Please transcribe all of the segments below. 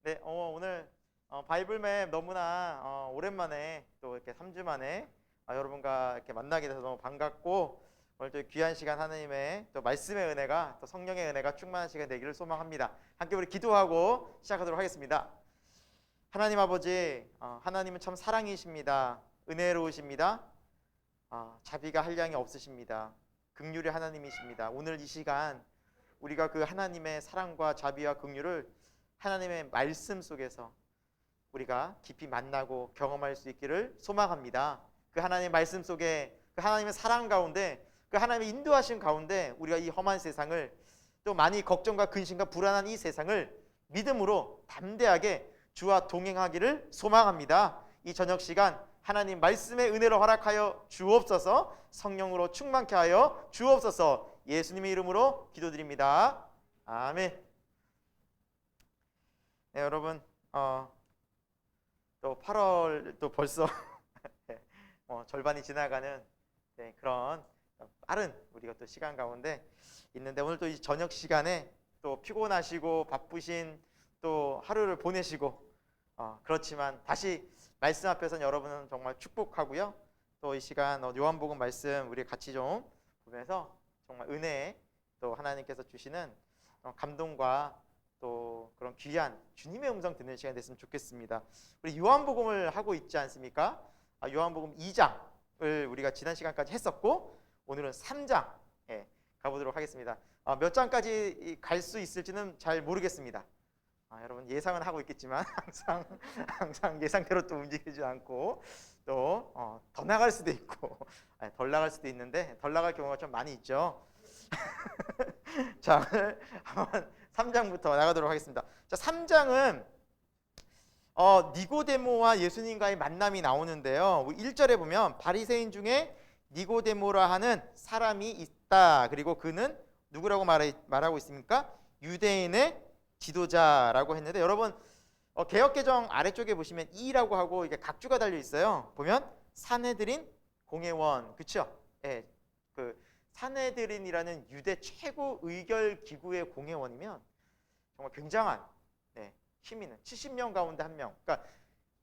네, 오늘 바이블맵 너무나 오랜만에 또 이렇게 3주 만에 여러분과 이렇게 만나게 돼서 너무 반갑고, 오늘 또 귀한 시간 하나님의 또 말씀의 은혜가, 또 성령의 은혜가 충만한 시간 되기를 소망합니다. 함께 우리 기도하고 시작하도록 하겠습니다. 하나님 아버지, 하나님은 참 사랑이십니다. 은혜로우십니다. 자비가 한량이 없으십니다. 긍휼의 하나님이십니다. 오늘 이 시간 우리가 그 하나님의 사랑과 자비와 긍휼을 하나님의 말씀 속에서 우리가 깊이 만나고 경험할 수 있기를 소망합니다. 그 하나님의 말씀 속에, 그 하나님의 사랑 가운데, 그 하나님의 인도하심 가운데 우리가 이 험한 세상을, 또 많이 걱정과 근심과 불안한 이 세상을 믿음으로 담대하게 주와 동행하기를 소망합니다. 이 저녁 시간 하나님 말씀의 은혜로 허락하여 주옵소서. 성령으로 충만케 하여 주옵소서. 예수님의 이름으로 기도드립니다. 아멘. 네, 여러분, 또 8월 또 벌써 절반이 지나가는 그런 빠른 우리가 또 시간 가운데 있는데, 오늘 또 이 저녁 시간에 또 피곤하시고 바쁘신 또 하루를 보내시고, 그렇지만 다시 말씀 앞에서는 여러분은 정말 축복하고요. 또 이 시간 요한복음 말씀 우리 같이 좀 보면서 정말 은혜, 또 하나님께서 주시는 감동과 또 그런 귀한 주님의 음성 듣는 시간 됐으면 좋겠습니다. 우리 요한복음을 하고 있지 않습니까? 요한복음 2장을 우리가 지난 시간까지 했었고, 오늘은 3장 가보도록 하겠습니다. 몇 장까지 갈 수 있을지는 잘 모르겠습니다. 여러분 예상은 하고 있겠지만 항상 예상대로 또 움직이지 않고, 또 더 나갈 수도 있고 덜 나갈 수도 있는데, 덜 나갈 경우가 좀 많이 있죠. 자, 한번 3장부터 나가도록 하겠습니다. 자, 3장은 니고데모와 예수님과의 만남이 나오는데요. 1절에 보면 바리새인 중에 니고데모라 하는 사람이 있다. 그리고 그는 누구라고 말하고 있습니까? 유대인의 지도자라고 했는데, 여러분 개역개정 아래쪽에 보시면 이라고 하고 이게 각주가 달려 있어요. 보면 산헤드린 공회원, 그렇죠? 예, 그 산헤드린이라는 유대 최고 의결 기구의 공회원이면 정말 굉장한 힘 있는 70명 가운데 한 명. 그러니까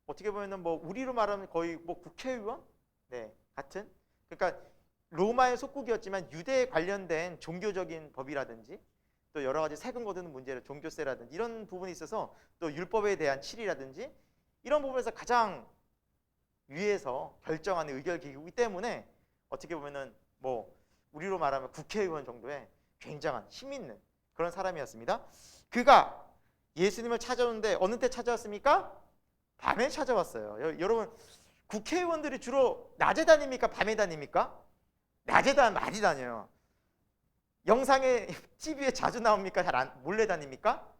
어떻게 보면은 뭐 우리로 말하면 거의 뭐 국회의원 같은. 그러니까 로마의 속국이었지만 유대에 관련된 종교적인 법이라든지, 또 여러 가지 세금 거두는 문제를 종교세라든지 이런 부분이 있어서, 또 율법에 대한 칠이라든지 이런 부분에서 가장 위에서 결정하는 의결 기구이기 때문에, 어떻게 보면은 뭐 우리로 말하면 국회의원 정도의 굉장한 힘 있는 그런 사람이었습니다. 그가 예수님을 찾아오는데 어느 때 찾아왔습니까? 밤에 찾아왔어요. 여러분 국회의원들이 주로 낮에 다닙니까? 밤에 다닙니까? 낮에 많이 다녀요. 영상에 TV에 자주 나옵니까? 몰래 다닙니까?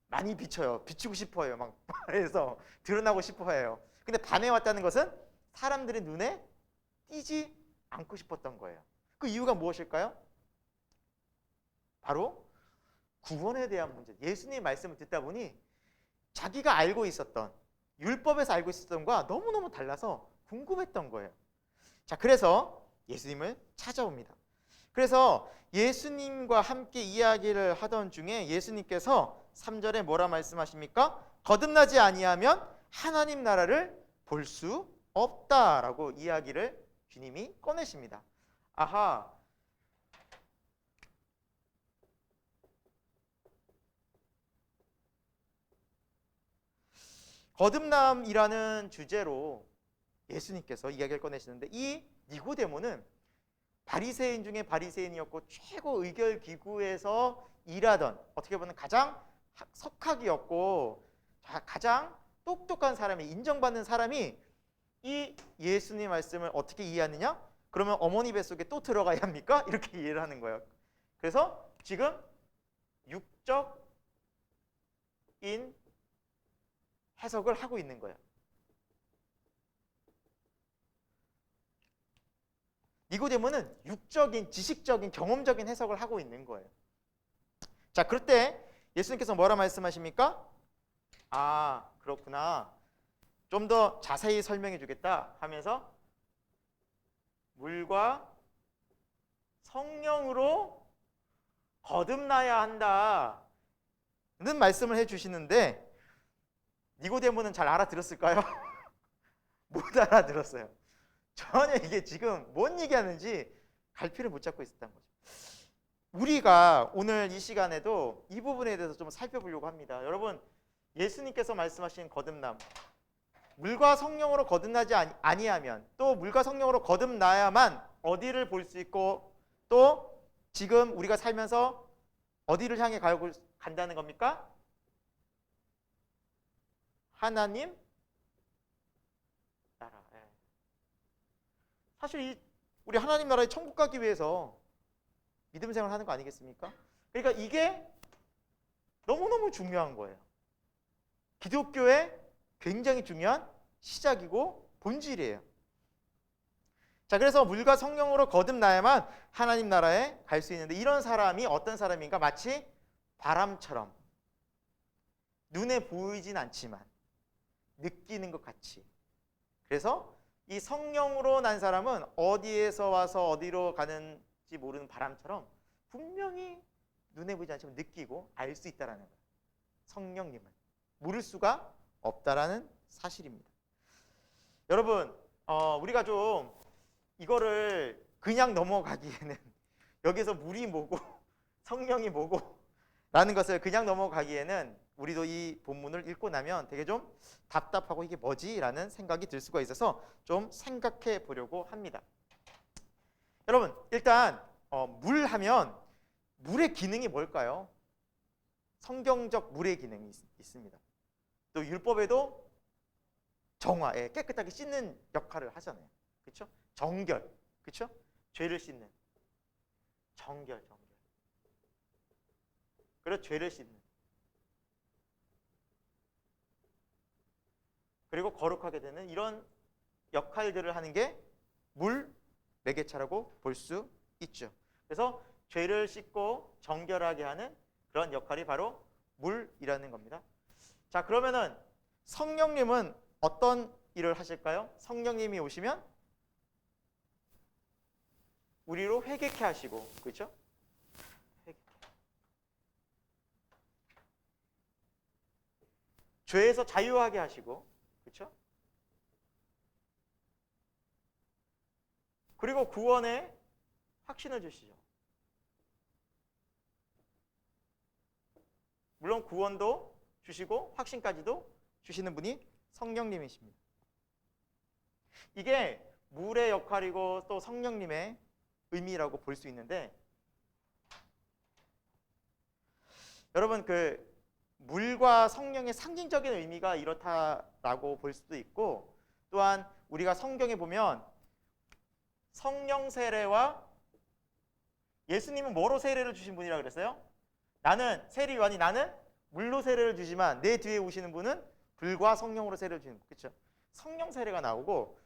많이 비춰요. 비추고 싶어요. 막 그래서 드러나고 싶어해요. 근데 밤에 왔다는 것은 사람들의 눈에 띄지 않고 싶었던 거예요. 그 이유가 무엇일까요? 바로 구원에 대한 문제. 예수님의 말씀을 듣다 보니 자기가 알고 있었던, 율법에서 알고 있었던 것과 너무너무 달라서 궁금했던 거예요. 자, 그래서 예수님을 찾아옵니다. 그래서 예수님과 함께 이야기를 하던 중에 예수님께서 3절에 뭐라 말씀하십니까? 거듭나지 아니하면 하나님 나라를 볼 수 없다라고 이야기를 주님이 꺼내십니다. 아하, 거듭남이라는 주제로 예수님께서 이야기를 꺼내시는데, 이 니고데모는 바리새인 중에 바리새인이었고 최고 의결 기구에서 일하던, 어떻게 보면 가장 석학이었고 가장 똑똑한 사람이, 인정받는 사람이 이 예수님 말씀을 어떻게 이해하느냐? 그러면 어머니 뱃속에 또 들어가야 합니까? 이렇게 이해를 하는 거예요. 그래서 지금 육적인 해석을 하고 있는 거예요. 니고데모는 육적인, 지식적인, 경험적인 해석을 하고 있는 거예요. 자, 그럴 때 예수님께서 뭐라 말씀하십니까? 아, 그렇구나. 좀 더 자세히 설명해 주겠다 하면서 물과 성령으로 거듭나야 한다는 말씀을 해 주시는데, 니고데모는 잘 알아들었을까요? 못 알아들었어요. 전혀 이게 지금 뭔 얘기하는지 갈피를 못 잡고 있었던 거죠. 우리가 오늘 이 시간에도 이 부분에 대해서 좀 살펴보려고 합니다. 여러분, 예수님께서 말씀하신 거듭남, 물과 성령으로 거듭나지 아니하면, 또 물과 성령으로 거듭나야만 어디를 볼 수 있고, 또 지금 우리가 살면서 어디를 향해 간다는 겁니까? 하나님 나라. 사실 우리 하나님 나라에 천국 가기 위해서 믿음 생활을 하는 거 아니겠습니까? 그러니까 이게 너무너무 중요한 거예요. 기독교의 굉장히 중요한 시작이고 본질이에요. 자, 그래서 물과 성령으로 거듭나야만 하나님 나라에 갈 수 있는데, 이런 사람이 어떤 사람인가? 마치 바람처럼 눈에 보이진 않지만 느끼는 것 같이. 그래서 이 성령으로 난 사람은 어디에서 와서 어디로 가는지 모르는 바람처럼 분명히 눈에 보이지 않지만 느끼고 알 수 있다라는 거예요. 성령님은 모를 수가 없다라는 사실입니다. 여러분, 우리가 좀 이거를 그냥 넘어가기에는 여기서 물이 뭐고 성령이 뭐고 라는 것을 그냥 넘어가기에는 우리도 이 본문을 읽고 나면 되게 좀 답답하고 이게 뭐지? 라는 생각이 들 수가 있어서 좀 생각해 보려고 합니다. 여러분, 일단 물 하면 물의 기능이 뭘까요? 성경적 물의 기능이 있습니다. 또 율법에도 정화, 깨끗하게 씻는 역할을 하잖아요. 그렇죠? 정결, 그렇죠? 죄를 씻는 정결. 그리고 죄를 씻는, 그리고 거룩하게 되는 이런 역할들을 하는 게 물 매개차라고 볼 수 있죠. 그래서 죄를 씻고 정결하게 하는 그런 역할이 바로 물이라는 겁니다. 자, 그러면은 성령님은 어떤 일을 하실까요? 성령님이 오시면 우리로 회개케 하시고, 그렇죠? 죄에서 자유하게 하시고, 그렇죠? 그리고 구원의 확신을 주시죠. 물론 구원도 주시고 확신까지도 주시는 분이 성령님이십니다. 이게 물의 역할이고 또 성령님의 의미라고 볼 수 있는데, 여러분, 그 물과 성령의 상징적인 의미가 이렇다라고 볼 수도 있고, 또한 우리가 성경에 보면 성령 세례와 예수님은 뭐로 세례를 주신 분이라 그랬어요? 나는 세례 요한이 나는 물로 세례를 주지만 내 뒤에 오시는 분은 불과 성령으로 세례를 주는 분. 그렇죠? 성령 세례가 나오고,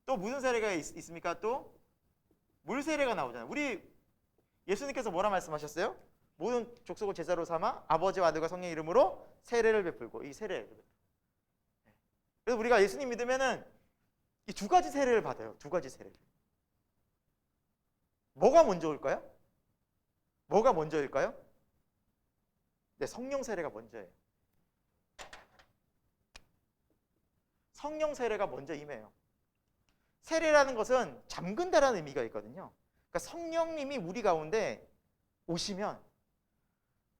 또 무슨 세례가 있습니까? 또 물 세례가 나오잖아요. 우리 예수님께서 뭐라 말씀하셨어요? 모든 족속을 제자로 삼아 아버지와 아들과 성령의 이름으로 세례를 베풀고, 이 세례. 그래서 우리가 예수님 믿으면은 이 두 가지 세례를 받아요. 두 가지 세례를. 뭐가 먼저 올까요? 뭐가 먼저일까요? 네, 성령 세례가 먼저예요. 성령 세례가 먼저 임해요. 세례라는 것은 잠근다라는 의미가 있거든요. 그러니까 성령님이 우리 가운데 오시면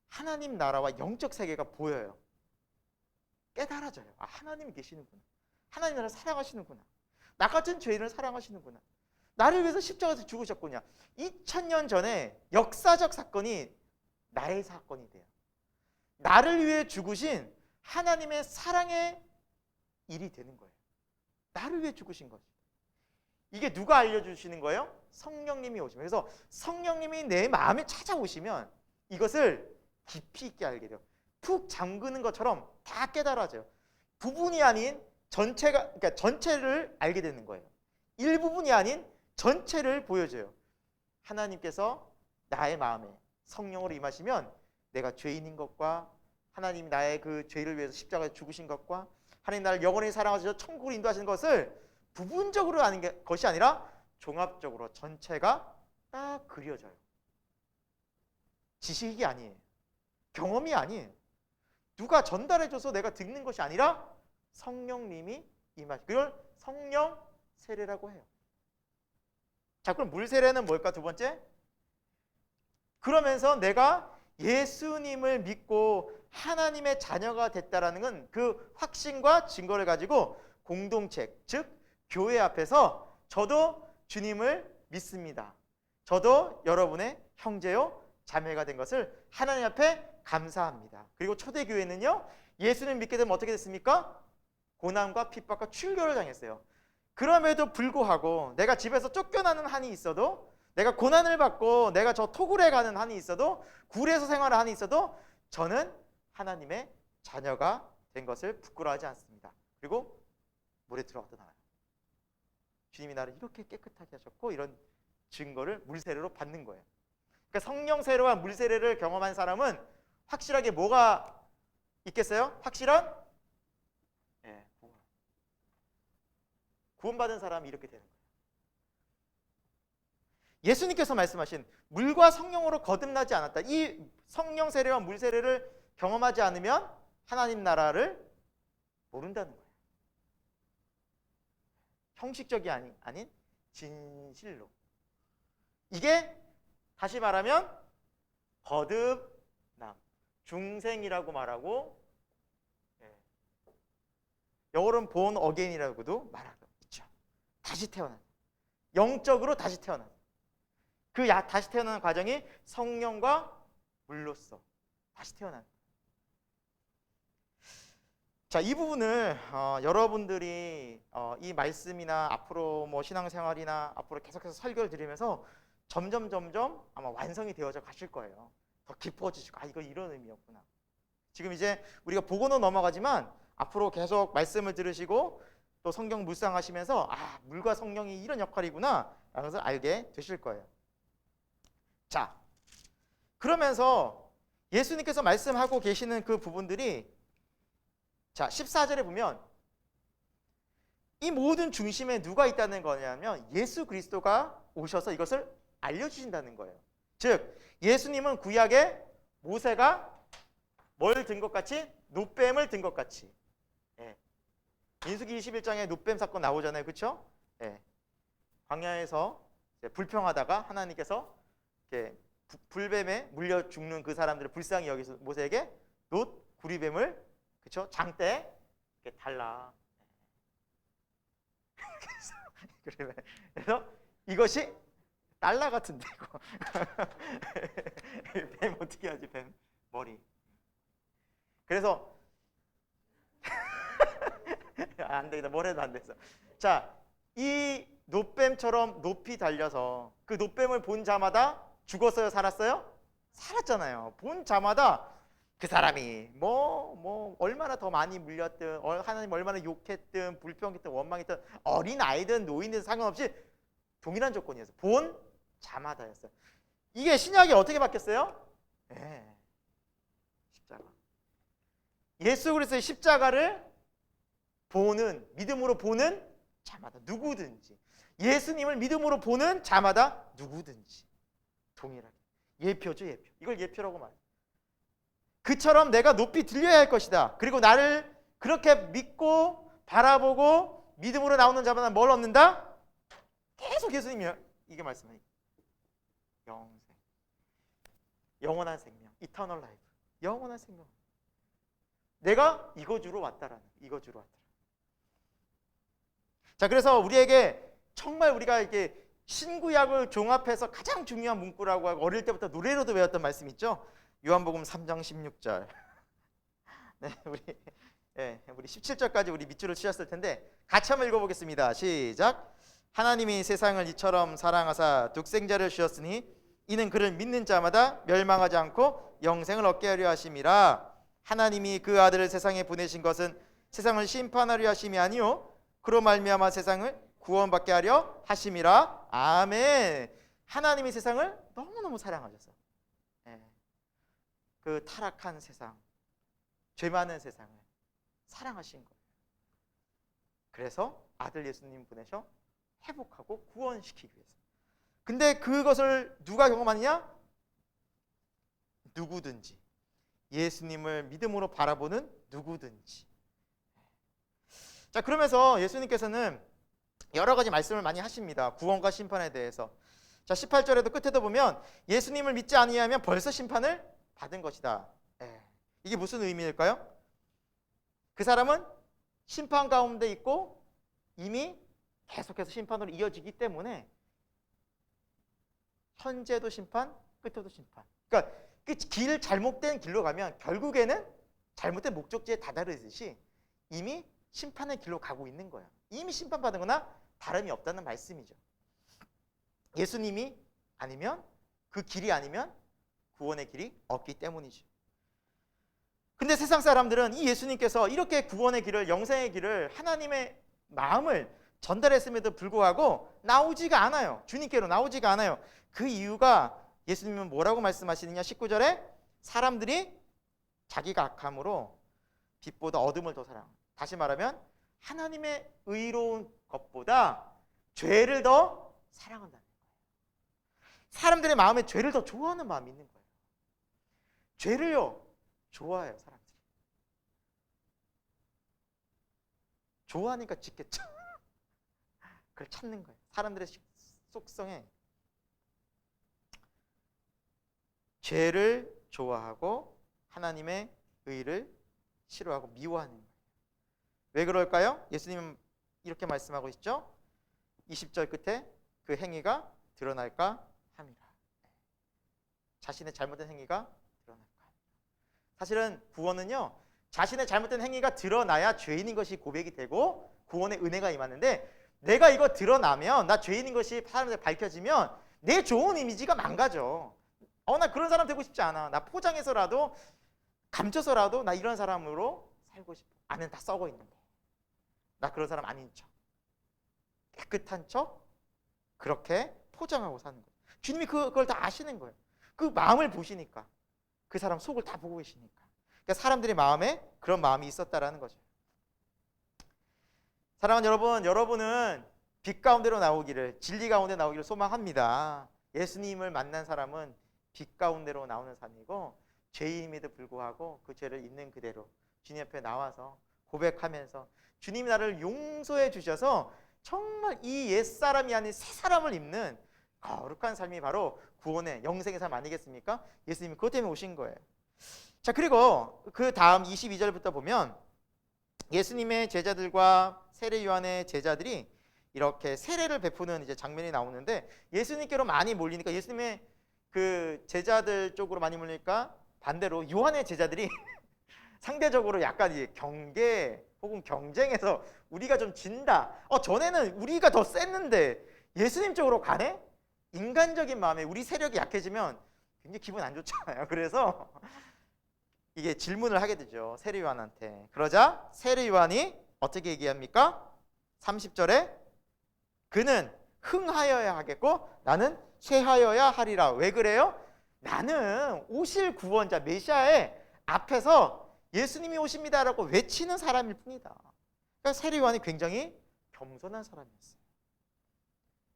하나님 나라와 영적 세계가 보여요. 깨달아져요. 아, 하나님이 계시는구나. 하나님 나라를 사랑하시는구나. 나 같은 죄인을 사랑하시는구나. 나를 위해서 십자가에서 죽으셨구나. 2000년 전에 역사적 사건이 나의 사건이 돼요. 나를 위해 죽으신 하나님의 사랑의 일이 되는 거예요. 나를 위해 죽으신 거죠. 이게 누가 알려주시는 거예요? 성령님이 오시면. 그래서 성령님이 내 마음에 찾아오시면 이것을 깊이 있게 알게 돼요. 푹 잠그는 것처럼 다 깨달아져요. 부분이 아닌 전체가, 그러니까 전체를 알게 되는 거예요. 일부분이 아닌 전체를 보여줘요. 하나님께서 나의 마음에 성령으로 임하시면 내가 죄인인 것과, 하나님이 나의 그 죄를 위해서 십자가에 죽으신 것과, 하나님 나를 영원히 사랑하셔서 천국으로 인도하시는 것을 부분적으로 아는 것이 아니라 종합적으로 전체가 딱 그려져요. 지식이 아니에요. 경험이 아니에요. 누가 전달해줘서 내가 듣는 것이 아니라 성령님이 임하시. 그걸 성령 세례라고 해요. 자, 그럼 물 세례는 뭘까? 두 번째. 그러면서 내가 예수님을 믿고 하나님의 자녀가 됐다라는 건 그 확신과 증거를 가지고 공동체, 즉 교회 앞에서 저도 주님을 믿습니다. 저도 여러분의 형제요 자매가 된 것을 하나님 앞에 감사합니다. 그리고 초대교회는요, 예수님 믿게 되면 어떻게 됐습니까? 고난과 핍박과 출교를 당했어요. 그럼에도 불구하고 내가 집에서 쫓겨나는 한이 있어도, 내가 고난을 받고 내가 저 토굴에 가는 한이 있어도, 굴에서 생활하는 한이 있어도 저는 하나님의 자녀가 된 것을 부끄러워하지 않습니다. 그리고 물에 들어가도 나와요. 주님이 나를 이렇게 깨끗하게 하셨고, 이런 증거를 물세례로 받는 거예요. 그러니까 성령 세례와 물 세례를 경험한 사람은 확실하게 뭐가 있겠어요? 확실한 구원받은 사람이 이렇게 되는 거예요. 예수님께서 말씀하신 물과 성령으로 거듭나지 않았다. 이 성령 세례와 물 세례를 경험하지 않으면 하나님 나라를 모른다는 거예요. 형식적이 아닌 진실로. 이게 다시 말하면 거듭남, 중생이라고 말하고, 영어로는 born again이라고도 말하고 있죠. 다시 태어난, 영적으로 다시 태어난. 그 다시 태어나는 과정이 성령과 물로서 다시 태어난. 자, 이 부분을 여러분들이 이 말씀이나 앞으로 뭐 신앙생활이나 앞으로 계속해서 설교를 드리면서 점점 아마 완성이 되어져 가실 거예요. 더 깊어지시고, 이거 이런 의미였구나. 지금 이제 우리가 보고는 넘어가지만 앞으로 계속 말씀을 들으시고 또 성경 묵상하시면서 물과 성령이 이런 역할이구나 라는 것을 알게 되실 거예요. 자, 그러면서 예수님께서 말씀하고 계시는 그 부분들이, 자, 14절에 보면 이 모든 중심에 누가 있다는 거냐면 예수 그리스도가 오셔서 이것을 알려주신다는 거예요. 즉 예수님은 구약에 모세가 뭘 든 것 같이? 놋뱀을 든 것 같이. 민수기 21장에 놋뱀 사건 나오잖아요. 그렇죠? 광야에서 불평하다가 하나님께서 이렇게 불뱀에 물려 죽는 그 사람들을 불쌍히 여기서 모세에게 놋 구리뱀을, 그렇죠? 장대 이렇게 달라. 그래서 이것이 달러 같은데 이거. 뱀 어떻게 하지? 뱀 머리. 그래서 안 되겠다. 뭘 해도 안 됐어. 자, 이 놋뱀처럼 높이 달려서 그 놋뱀을 본 자마다 죽었어요? 살았어요? 살았잖아요. 본 자마다 그 사람이 뭐 얼마나 더 많이 물렸든, 하나님 얼마나 욕했든, 불평했든, 원망했든, 어린 아이든 노인든 상관없이 동일한 조건이었어요. 본 자마다였어요. 이게 신약이 어떻게 바뀌었어요? 십자가. 예수 그리스도의 십자가를 보는, 믿음으로 보는 자마다, 누구든지, 예수님을 믿음으로 보는 자마다 누구든지 동일하게. 예표죠, 예표. 이걸 예표라고 말해요. 그처럼 내가 높이 들려야 할 것이다. 그리고 나를 그렇게 믿고 바라보고 믿음으로 나오는 자마다 뭘 얻는다? 계속 예수님이 이게 말씀해요. 영생, 영원한 생명, 이터널 라이프, 영원한 생명. 내가 이거 주러 왔다라는, 이거 주러 왔다. 자, 그래서 우리에게 정말 우리가 이렇게 신구약을 종합해서 가장 중요한 문구라고 하고 어릴 때부터 노래로도 외웠던 말씀 있죠? 요한복음 3장 16절. 네, 우리 17절까지 우리 밑줄을 치셨을 텐데 같이 한번 읽어보겠습니다. 시작. 하나님이 세상을 이처럼 사랑하사 독생자를 주셨으니 이는 그를 믿는 자마다 멸망하지 않고 영생을 얻게 하려 하심이라. 하나님이 그 아들을 세상에 보내신 것은 세상을 심판하려 하심이 아니요 그로 말미암아 세상을 구원받게 하려 하심이라. 아멘. 하나님이 세상을 너무너무 사랑하셔서 그 타락한 세상, 죄 많은 세상을 사랑하신 거예요. 그래서 아들 예수님 보내셔 회복하고 구원시키기 위해서. 근데 그것을 누가 경험하느냐? 누구든지. 예수님을 믿음으로 바라보는 누구든지. 자, 그러면서 예수님께서는 여러 가지 말씀을 많이 하십니다. 구원과 심판에 대해서. 자, 18절에도 끝에도 보면 예수님을 믿지 아니하면 벌써 심판을 받은 것이다. 이게 무슨 의미일까요? 그 사람은 심판 가운데 있고 이미 계속해서 심판으로 이어지기 때문에 현재도 심판, 끝에도 심판. 그러니까 그 길 잘못된 길로 가면 결국에는 잘못된 목적지에 다다르듯이 이미 심판의 길로 가고 있는 거예요. 이미 심판받은 거나 다름이 없다는 말씀이죠. 예수님이 아니면, 그 길이 아니면 구원의 길이 없기 때문이죠. 근데 세상 사람들은 이 예수님께서 이렇게 구원의 길을, 영생의 길을, 하나님의 마음을 전달했음에도 불구하고 나오지가 않아요. 주님께로 나오지가 않아요. 그 이유가 예수님은 뭐라고 말씀하시느냐? 19절에 사람들이 자기가 악함으로 빛보다 어둠을 더 사랑한다. 다시 말하면 하나님의 의로운 것보다 죄를 더 사랑한다는 거예요. 사람들의 마음에 죄를 더 좋아하는 마음이 있는 거예요. 죄를요 좋아해요. 사람들이 좋아하니까 짓겠죠. 그걸 찾는 거예요. 사람들의 속성에 죄를 좋아하고 하나님의 의를 싫어하고 미워하는 거예요. 왜 그럴까요? 예수님은 이렇게 말씀하고 있죠. 20절 끝에 그 행위가 드러날까 함이라. 자신의 잘못된 행위가 드러날까 함이라. 사실은 구원은요, 자신의 잘못된 행위가 드러나야 죄인인 것이 고백이 되고 구원의 은혜가 임하는데, 내가 이거 드러나면, 나 죄인인 것이 사람들에 밝혀지면 내 좋은 이미지가 망가져. 나 그런 사람 되고 싶지 않아. 나 포장해서라도, 감춰서라도 나 이런 사람으로 살고 싶어. 안은 다 썩어 있는데 나 그런 사람 아닌 척, 깨끗한 척 그렇게 포장하고 사는 거예요. 주님이 그걸 다 아시는 거예요. 그 마음을 보시니까, 그 사람 속을 다 보고 계시니까. 그러니까 사람들의 마음에 그런 마음이 있었다라는 거죠. 사랑하는 여러분, 여러분은 빛 가운데로 나오기를, 진리 가운데 나오기를 소망합니다. 예수님을 만난 사람은 빛 가운데로 나오는 사람이고, 죄인임에도 불구하고 그 죄를 있는 그대로 주님 앞에 나와서 고백하면서 주님이 나를 용서해 주셔서 정말 이 옛사람이 아닌 새 사람을 입는 거룩한 삶이 바로 구원의 영생의 삶 아니겠습니까? 예수님이 그것 때문에 오신 거예요. 자, 그리고 그 다음 22절부터 보면 예수님의 제자들과 세례 요한의 제자들이 이렇게 세례를 베푸는 이제 장면이 나오는데, 예수님께로 많이 몰리니까, 예수님의 그 제자들 쪽으로 많이 몰리니까 반대로 요한의 제자들이 상대적으로 약간 이제 경계 혹은 경쟁에서 우리가 좀 진다. 전에는 우리가 더 셌는데 예수님 쪽으로 가네? 인간적인 마음에 우리 세력이 약해지면 굉장히 기분 안 좋잖아요. 그래서 이게 질문을 하게 되죠. 세례 요한한테. 그러자 세례 요한이 어떻게 얘기합니까? 30절에 그는 흥하여야 하겠고 나는 쇠하여야 하리라. 왜 그래요? 나는 오실 구원자 메시아의 앞에서 예수님이 오십니다라고 외치는 사람일 뿐이다. 그러니까 세례 요한이 굉장히 겸손한 사람이었어요.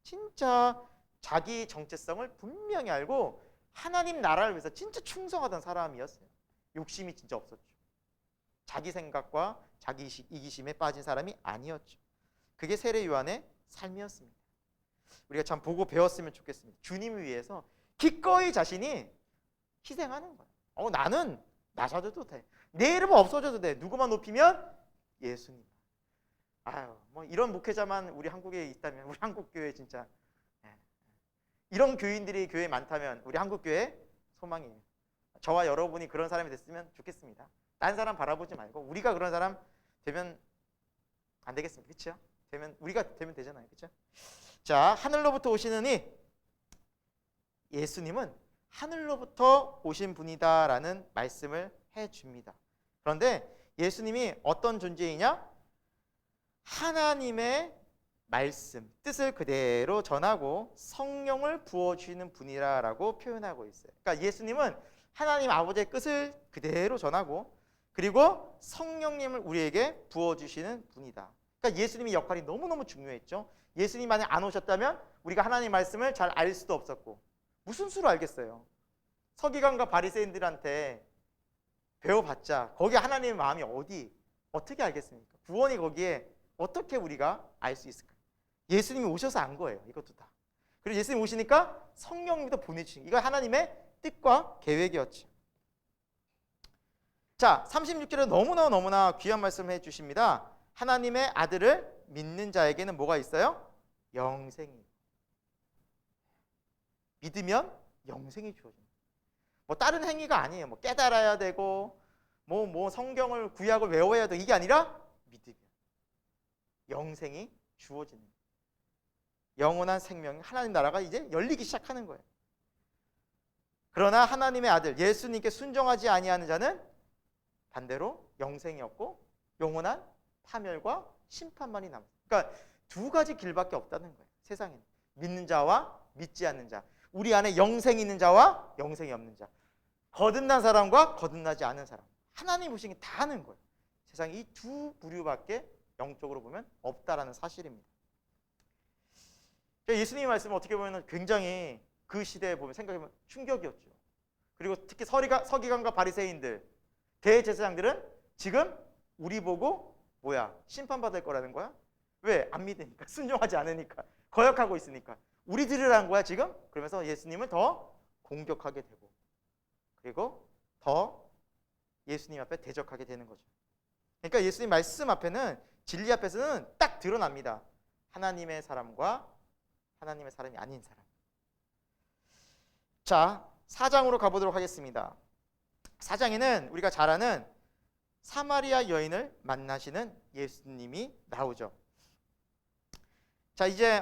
진짜 자기 정체성을 분명히 알고 하나님 나라를 위해서 진짜 충성하던 사람이었어요. 욕심이 진짜 없었죠. 자기 생각과 자기 이기심에 빠진 사람이 아니었죠. 그게 세례 요한의 삶이었습니다. 우리가 참 보고 배웠으면 좋겠습니다. 주님을 위해서 기꺼이 자신이 희생하는 거예요. 나는 나 사줘도 돼. 내 이름은 없어져도 돼. 누구만 높이면 예수님. 뭐 이런 목회자만 우리 한국에 있다면, 우리 한국 교회 진짜 이런 교인들이 교회에 많다면 우리 한국 교회 소망이에요. 저와 여러분이 그런 사람이 됐으면 좋겠습니다. 딴 사람 바라보지 말고 우리가 그런 사람 되면 안 되겠습니까? 그렇죠? 우리가 되면 되잖아요. 그렇죠? 자, 하늘로부터 오시는 이 예수님은 하늘로부터 오신 분이다라는 말씀을 해줍니다. 그런데 예수님이 어떤 존재이냐? 하나님의 말씀, 뜻을 그대로 전하고 성령을 부어주시는 분이라고 표현하고 있어요. 그러니까 예수님은 하나님 아버지의 뜻을 그대로 전하고, 그리고 성령님을 우리에게 부어주시는 분이다. 그러니까 예수님의 역할이 너무너무 중요했죠. 예수님만이 안 오셨다면 우리가 하나님 말씀을 잘 알 수도 없었고, 무슨 수로 알겠어요? 서기관과 바리새인들한테 배워봤자 거기에 하나님의 마음이 어떻게 알겠습니까? 구원이 거기에 어떻게 우리가 알 수 있을까? 예수님이 오셔서 안 거예요. 이것도 다. 그리고 예수님 오시니까 성령님도 보내주신 이거 하나님의 뜻과 계획이었죠. 자, 36절에 너무나 귀한 말씀을 해주십니다. 하나님의 아들을 믿는 자에게는 뭐가 있어요? 영생이. 믿으면 영생이 주어집니다. 뭐 다른 행위가 아니에요. 뭐 깨달아야 되고 뭐 성경을 구약을 외워야 되고 이게 아니라 믿으면 영생이 주어지는 거예요. 영원한 생명이 하나님 나라가 이제 열리기 시작하는 거예요. 그러나 하나님의 아들 예수님께 순종하지 아니하는 자는 반대로 영생이 없고 영원한 파멸과 심판만이 남아요. 그러니까 두 가지 길밖에 없다는 거예요. 세상에는 믿는 자와 믿지 않는 자, 우리 안에 영생이 있는 자와 영생이 없는 자, 거듭난 사람과 거듭나지 않은 사람. 하나님 보시기에 다 하는 거예요. 세상에 이 두 부류밖에 영적으로 보면 없다라는 사실입니다. 예수님의 말씀은 어떻게 보면 굉장히 그 시대에 보면 생각해보면 충격이었죠. 그리고 특히 서기관과 바리새인들, 대제사장들은 지금 우리 보고 뭐야? 심판받을 거라는 거야? 왜? 안 믿으니까, 순종하지 않으니까, 거역하고 있으니까. 우리 들으라는 거야 지금? 그러면서 예수님을 더 공격하게 되고 그리고 더 예수님 앞에 대적하게 되는 거죠. 그러니까 예수님 말씀 앞에는 진리 앞에서는 딱 드러납니다. 하나님의 사람과 하나님의 사람이 아닌 사람. 자, 4장으로 가보도록 하겠습니다. 4장에는 우리가 잘 아는 사마리아 여인을 만나시는 예수님이 나오죠. 자, 이제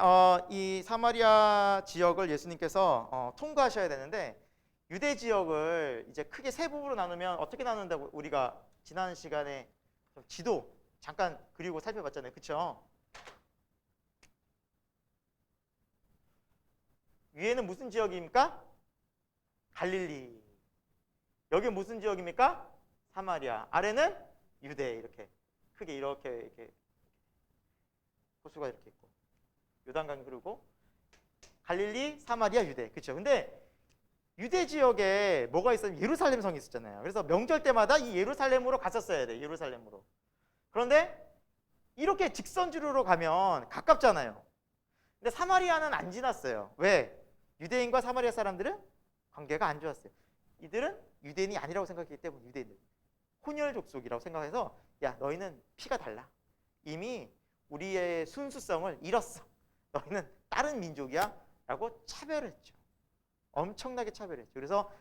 이 사마리아 지역을 예수님께서 통과하셔야 되는데 유대 지역을 이제 크게 세 부분으로 나누면 어떻게 나눈다고 우리가 지난 시간에 지도 잠깐 그리고 살펴봤잖아요. 그렇죠? 위에는 무슨 지역입니까? 갈릴리. 여기 무슨 지역입니까? 사마리아. 아래는 유대. 이렇게 크게 이렇게 호수가 이렇게 있고 요단강이 흐르고 갈릴리, 사마리아, 유대. 그렇죠? 근데 유대 지역에 뭐가 있었냐면 예루살렘 성이 있었잖아요. 그래서 명절 때마다 이 예루살렘으로 갔었어야 돼. 예루살렘으로. 그런데 이렇게 직선주로로 가면 가깝잖아요. 근데 사마리아는 안 지났어요. 왜? 유대인과 사마리아 사람들은 관계가 안 좋았어요. 이들은 유대인이 아니라고 생각했기 때문에 유대인들 혼혈 족속이라고 생각해서 야, 너희는 피가 달라. 이미 우리의 순수성을 잃었어. 너희는 다른 민족이야 라고 차별했죠. 엄청나게 차별했죠. 그래서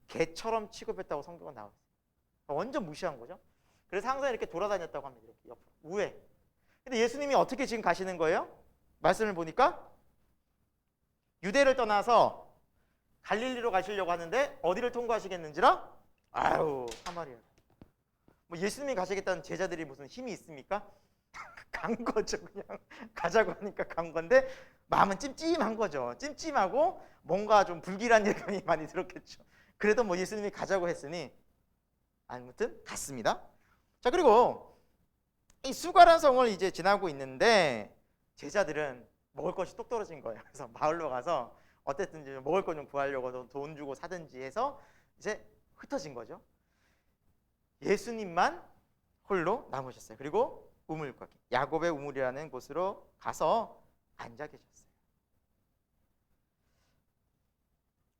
개처럼 취급했다고 성경은 나왔어요. 완전 무시한 거죠. 그래서 항상 이렇게 돌아다녔다고 합니다. 이렇게 옆으로 우회. 근데 예수님이 어떻게 지금 가시는 거예요? 말씀을 보니까 유대를 떠나서 갈릴리로 가시려고 하는데 어디를 통과하시겠는지라? 아유, 사마리아. 뭐 예수님이 가시겠다는 제자들이 무슨 힘이 있습니까? 간 거죠. 그냥 가자고 하니까 간 건데 마음은 찜찜한 거죠. 찜찜하고 뭔가 좀 불길한 예감이 많이 들었겠죠. 그래도 뭐 예수님이 가자고 했으니 아무튼 갔습니다. 자, 그리고 이 수가란 성을 이제 지나고 있는데 제자들은 먹을 것이 똑 떨어진 거예요. 그래서 마을로 가서 어쨌든 먹을 거 좀 구하려고 돈 주고 사든지 해서 이제 흩어진 거죠. 예수님만 홀로 남으셨어요. 그리고 우물가게, 야곱의 우물이라는 곳으로 가서 앉아 계셨어요.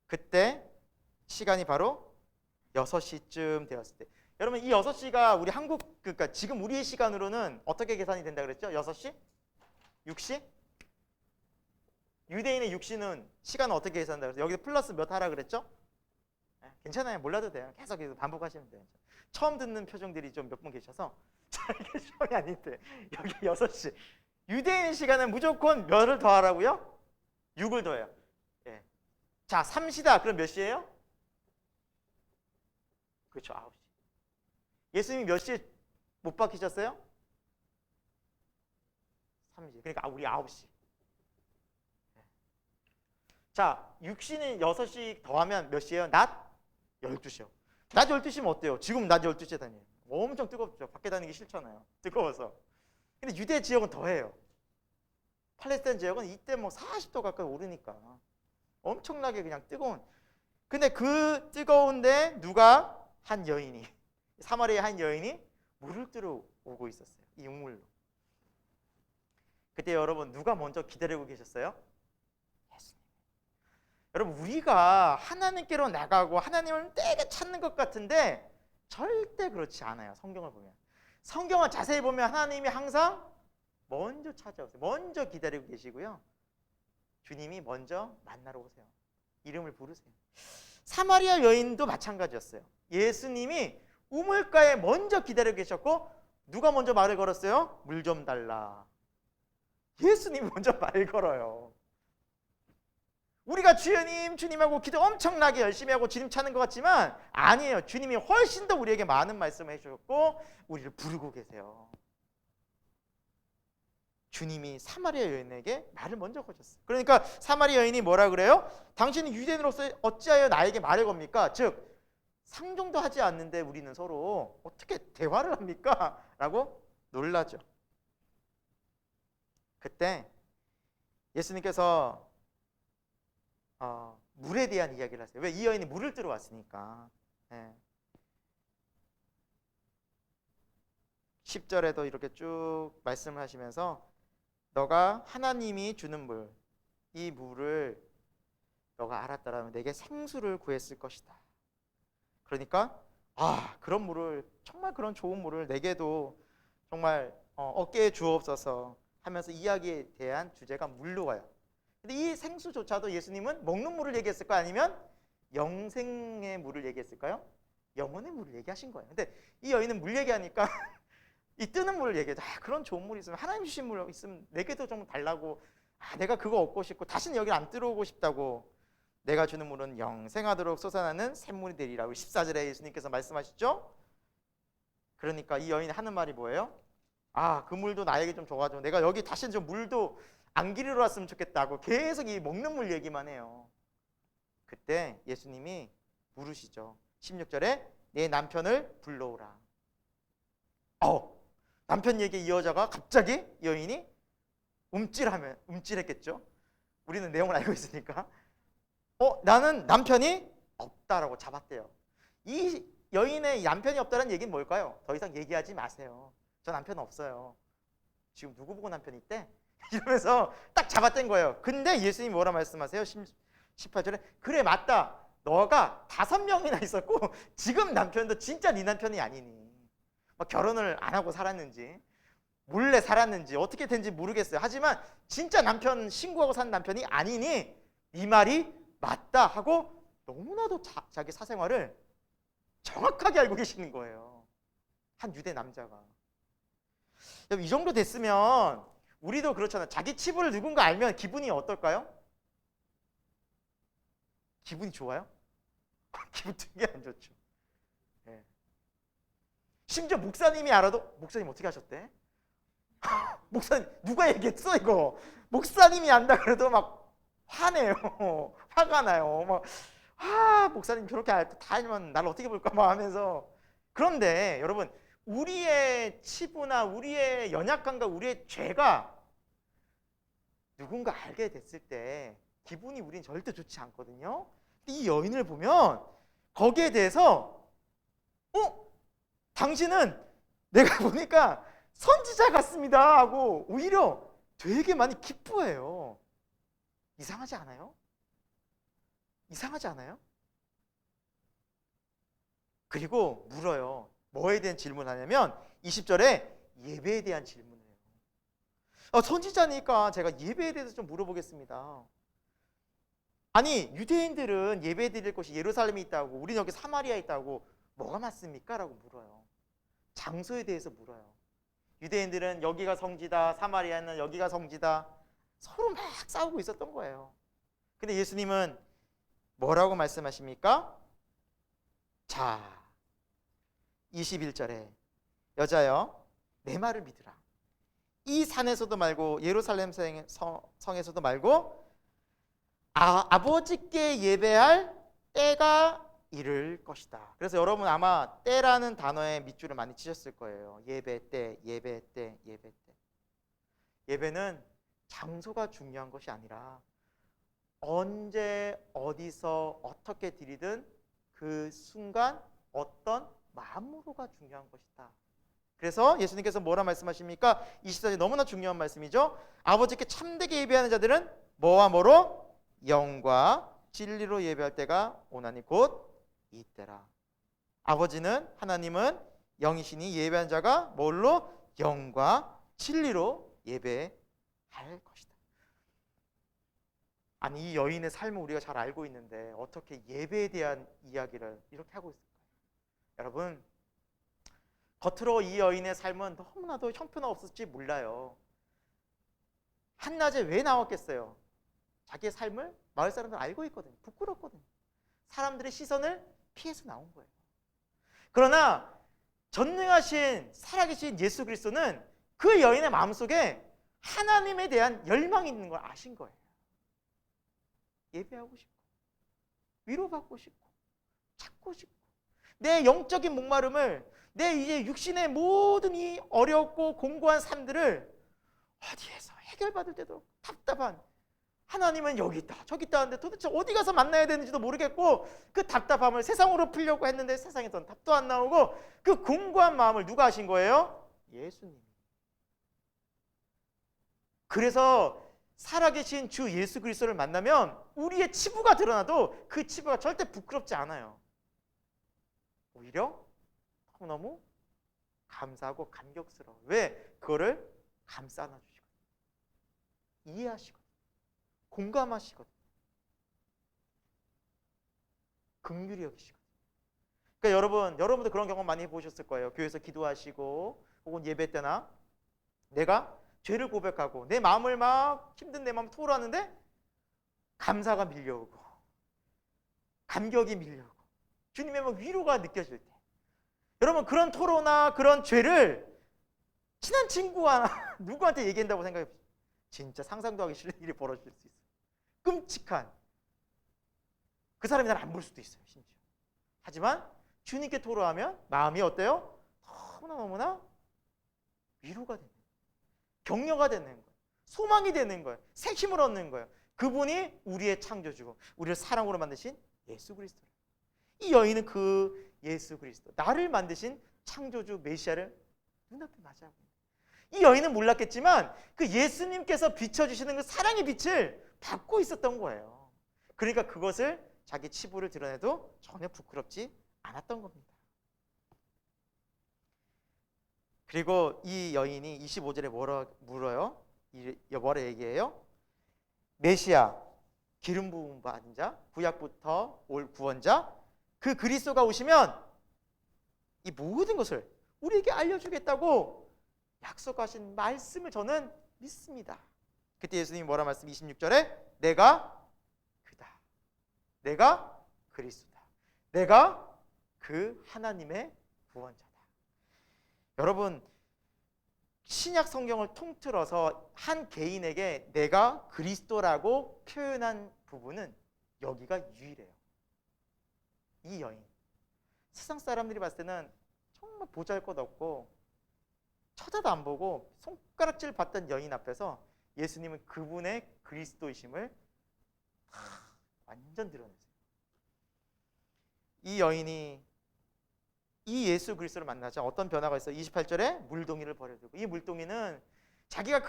그때 시간이 바로 6시쯤 되었을 때, 여러분 이 6시가 우리 한국, 그러니까 지금 우리의 시간으로는 어떻게 계산이 된다 그랬죠? 6시? 6시? 유대인의 6시는 시간을 어떻게 계산한다 그랬죠? 여기서 플러스 몇 하라 그랬죠? 괜찮아요. 몰라도 돼요. 계속 반복하시면 돼요. 처음 듣는 표정들이 좀 몇 분 계셔서 이게 시험이 아닌데 여기 6시. 유대인 시간은 무조건 몇을 더하라고요? 6을 더해요. 예. 자, 3시다. 그럼 몇 시예요? 그렇죠. 9시. 예수님이 몇 시에 못 박히셨어요? 3시. 그러니까 우리 9시. 자, 6시는 6시 더하면 몇 시예요? 낮 12시요. 낮 12시면 어때요? 지금 낮 12시에 다녀요. 엄청 뜨겁죠. 밖에 다니기 싫잖아요. 뜨거워서. 근데 유대 지역은 더해요. 팔레스타인 지역은 이때 뭐 40도 가까이 오르니까 엄청나게 그냥 뜨거운. 근데 그 뜨거운데 누가 한 여인이, 사마리아 한 여인이 물을 뜨러 오고 있었어요. 이 우물로. 그때 여러분 누가 먼저 기다리고 계셨어요? 예수님. 여러분 우리가 하나님께로 나가고 하나님을 되게 찾는 것 같은데 절대 그렇지 않아요. 성경을 보면. 성경을 자세히 보면 하나님이 항상 먼저 찾아오세요. 먼저 기다리고 계시고요. 주님이 먼저 만나러 오세요. 이름을 부르세요. 사마리아 여인도 마찬가지였어요. 예수님이 우물가에 먼저 기다리고 계셨고 누가 먼저 말을 걸었어요? 물 좀 달라. 예수님이 먼저 말 걸어요. 우리가 주님, 주님하고 기도 엄청나게 열심히 하고 주님 찾는 것 같지만 아니에요. 주님이 훨씬 더 우리에게 많은 말씀을 해주셨고 우리를 부르고 계세요. 주님이 사마리아 여인에게 말을 먼저 거셨어요. 그러니까 사마리아 여인이 뭐라 그래요? 당신은 유대인으로서 어찌하여 나에게 말을 겁니까? 즉 상종도 하지 않는데 우리는 서로 어떻게 대화를 합니까? 라고 놀라죠. 그때 예수님께서 물에 대한 이야기를 하세요. 왜? 이 여인이 물을 뜨러 왔으니까. 10절에도 이렇게 쭉 말씀을 하시면서 너가 하나님이 주는 물, 이 물을 너가 알았더라면 내게 생수를 구했을 것이다. 그러니까 그런 물을, 정말 그런 좋은 물을 내게도 정말 어깨에 주옵소서 하면서 이야기에 대한 주제가 물로 와요. 근데 이 생수조차도 예수님은 먹는 물을 얘기했을까 아니면 영생의 물을 얘기했을까요? 영혼의 물을 얘기하신 거예요. 근데 이 여인은 물 얘기하니까 이 뜨는 물을 얘기해서 그런 좋은 물이 있으면 하나님 주신 물 있으면 내게도 좀 달라고, 내가 그거 얻고 싶고 다시는 여기 안 들어오고 싶다고, 내가 주는 물은 영생하도록 솟아나는 샘물이 되리라고 14절에 예수님께서 말씀하시죠. 그러니까 이 여인이 하는 말이 뭐예요? 그 물도 나에게 좀 줘가지고 내가 여기 다시는 좀 물도 안 기르러 왔으면 좋겠다고 계속 이 먹는 물 얘기만 해요. 그때 예수님이 물으시죠. 16절에 내 남편을 불러오라. 남편 얘기 이 여자가 갑자기 여인이 움찔했겠죠. 우리는 내용을 알고 있으니까. 나는 남편이 없다라고 잡았대요. 이 여인의 남편이 없다는 얘기는 뭘까요? 더 이상 얘기하지 마세요. 저 남편 없어요. 지금 누구 보고 남편이 있대? 이러면서 딱 잡아댄 거예요. 근데 예수님이 뭐라 말씀하세요? 18절에 그래 맞다. 너가 5명이나 있었고 지금 남편도 진짜 네 남편이 아니니. 결혼을 안 하고 살았는지 몰래 살았는지 어떻게 된지 모르겠어요. 하지만 진짜 남편 신고하고 산 남편이 아니니 네 말이 맞다 하고 너무나도 자기 사생활을 정확하게 알고 계시는 거예요. 한 유대 남자가. 이 정도 됐으면 우리도 그렇잖아요. 자기 치부를 누군가 알면 기분이 어떨까요? 기분이 좋아요? 기분 되게 안 좋죠. 네. 심지어 목사님이 알아도 목사님 어떻게 하셨대? 목사님 누가 얘기했어 이거? 목사님이 안다 그래도 막 화내요. 화가 나요. 목사님 저렇게 다 알면 날 어떻게 볼까 막 하면서. 그런데 여러분 우리의 치부나 우리의 연약함과 우리의 죄가 누군가 알게 됐을 때 기분이 우린 절대 좋지 않거든요. 이 여인을 보면 거기에 대해서 당신은 내가 보니까 선지자 같습니다 하고 오히려 되게 많이 기뻐해요. 이상하지 않아요? 이상하지 않아요? 그리고 물어요. 뭐에 대한 질문을 하냐면 20절에 예배에 대한 질문을 해요. 선지자니까 제가 예배에 대해서 좀 물어보겠습니다. 아니 유대인들은 예배 드릴 곳이 예루살렘에 있다고 우리는 여기 사마리아에 있다고 뭐가 맞습니까? 라고 물어요. 장소에 대해서 물어요. 유대인들은 여기가 성지다, 사마리아는 여기가 성지다, 서로 막 싸우고 있었던 거예요. 근데 예수님은 뭐라고 말씀하십니까? 자, 21절에 여자여 내 말을 믿으라. 이 산에서도 말고 예루살렘 성에서도 말고 아버지께 예배할 때가 이를 것이다. 그래서 여러분 아마 때라는 단어에 밑줄을 많이 치셨을 거예요. 예배 때, 예배 때, 예배 때. 예배는 장소가 중요한 것이 아니라 언제 어디서 어떻게 드리든 그 순간 어떤 마음으로가 중요한 것이다. 그래서 예수님께서 뭐라 말씀하십니까? 24절 너무나 중요한 말씀이죠. 아버지께 참되게 예배하는 자들은 뭐와 뭐로? 영과 진리로 예배할 때가 오나니 곧 이때라. 아버지는, 하나님은 영이시니 예배하는 자가 뭘로? 영과 진리로 예배할 것이다. 아니, 이 여인의 삶을 우리가 잘 알고 있는데 어떻게 예배에 대한 이야기를 이렇게 하고 있을까요? 여러분, 겉으로 이 여인의 삶은 너무나도 형편없을지 몰라요. 한낮에 왜 나왔겠어요? 자기의 삶을 마을 사람들 알고 있거든요. 부끄럽거든요. 사람들의 시선을 피해서 나온 거예요. 그러나 전능하신 살아계신 예수 그리스도는 그 여인의 마음속에 하나님에 대한 열망이 있는 걸 아신 거예요. 예배하고 싶고, 위로받고 싶고, 찾고 싶고, 내 영적인 목마름을, 내 이제 육신의 모든 이 어렵고 공고한 삶들을 어디에서 해결받을 때도 답답한, 하나님은 여기 있다 저기 있다 하는데 도대체 어디 가서 만나야 되는지도 모르겠고, 그 답답함을 세상으로 풀려고 했는데 세상에선 답도 안 나오고, 그 공고한 마음을 누가 하신 거예요? 예수님. 그래서 살아계신 주 예수 그리스도를 만나면 우리의 치부가 드러나도 그 치부가 절대 부끄럽지 않아요. 오히려 너무너무 감사하고 감격스러워. 왜? 그거를 감싸 안아주시거든요. 이해하시거든요. 공감하시거든요. 긍휼히 여기시거든요. 그러니까 여러분도 그런 경험 많이 보셨을 거예요. 교회에서 기도하시고 혹은 예배 때나 내가 죄를 고백하고 내 마음을 막 힘든 내 마음 토로하는데 감사가 밀려오고 감격이 밀려오고 주님의 막 위로가 느껴질 때, 여러분 그런 토로나 그런 죄를 친한 친구와 누구한테 얘기한다고 생각해 보세요. 진짜 상상도 하기 싫은 일이 벌어질 수 있어요. 끔찍한, 그 사람이 날 안 볼 수도 있어요. 심지어. 하지만 주님께 토로하면 마음이 어때요? 너무나 위로가 되는, 격려가 되는 거예요. 소망이 되는 거예요. 새 힘을 얻는 거예요. 그분이 우리의 창조주고 우리를 사랑으로 만드신 예수 그리스도. 이 여인은 그 예수 그리스도, 나를 만드신 창조주 메시아를 눈앞에 맞이하고 있는, 이 여인은 몰랐겠지만 그 예수님께서 비춰주시는 그 사랑의 빛을 받고 있었던 거예요. 그러니까 그것을 자기 치부를 드러내도 전혀 부끄럽지 않았던 겁니다. 그리고 이 여인이 25절에 물어요. 뭐라 얘기해요? 메시아, 기름 부음 받은 자, 구약부터 올 구원자, 그 그리스도가 오시면 이 모든 것을 우리에게 알려주겠다고 약속하신 말씀을 저는 믿습니다. 그때 예수님이 뭐라 말씀? 26절에 내가 그다, 내가 그리스도다, 내가 그 하나님의 구원자다. 여러분, 신약 성경을 통틀어서 한 개인에게 내가 그리스도라고 표현한 부분은 여기가 유일해요. 이 여인, 세상 사람들이 봤을 때는 정말 보잘것없고 쳐다도 안 보고 손가락질 받던 여인 앞에서 예수님은 그분의 그리스도이심을 완전 드러내세요. 이 여인이 이 예수 그리스도를 만나자 어떤 변화가 있어요? 28절에 물동이를 버려두고, 이 물동이는 자기가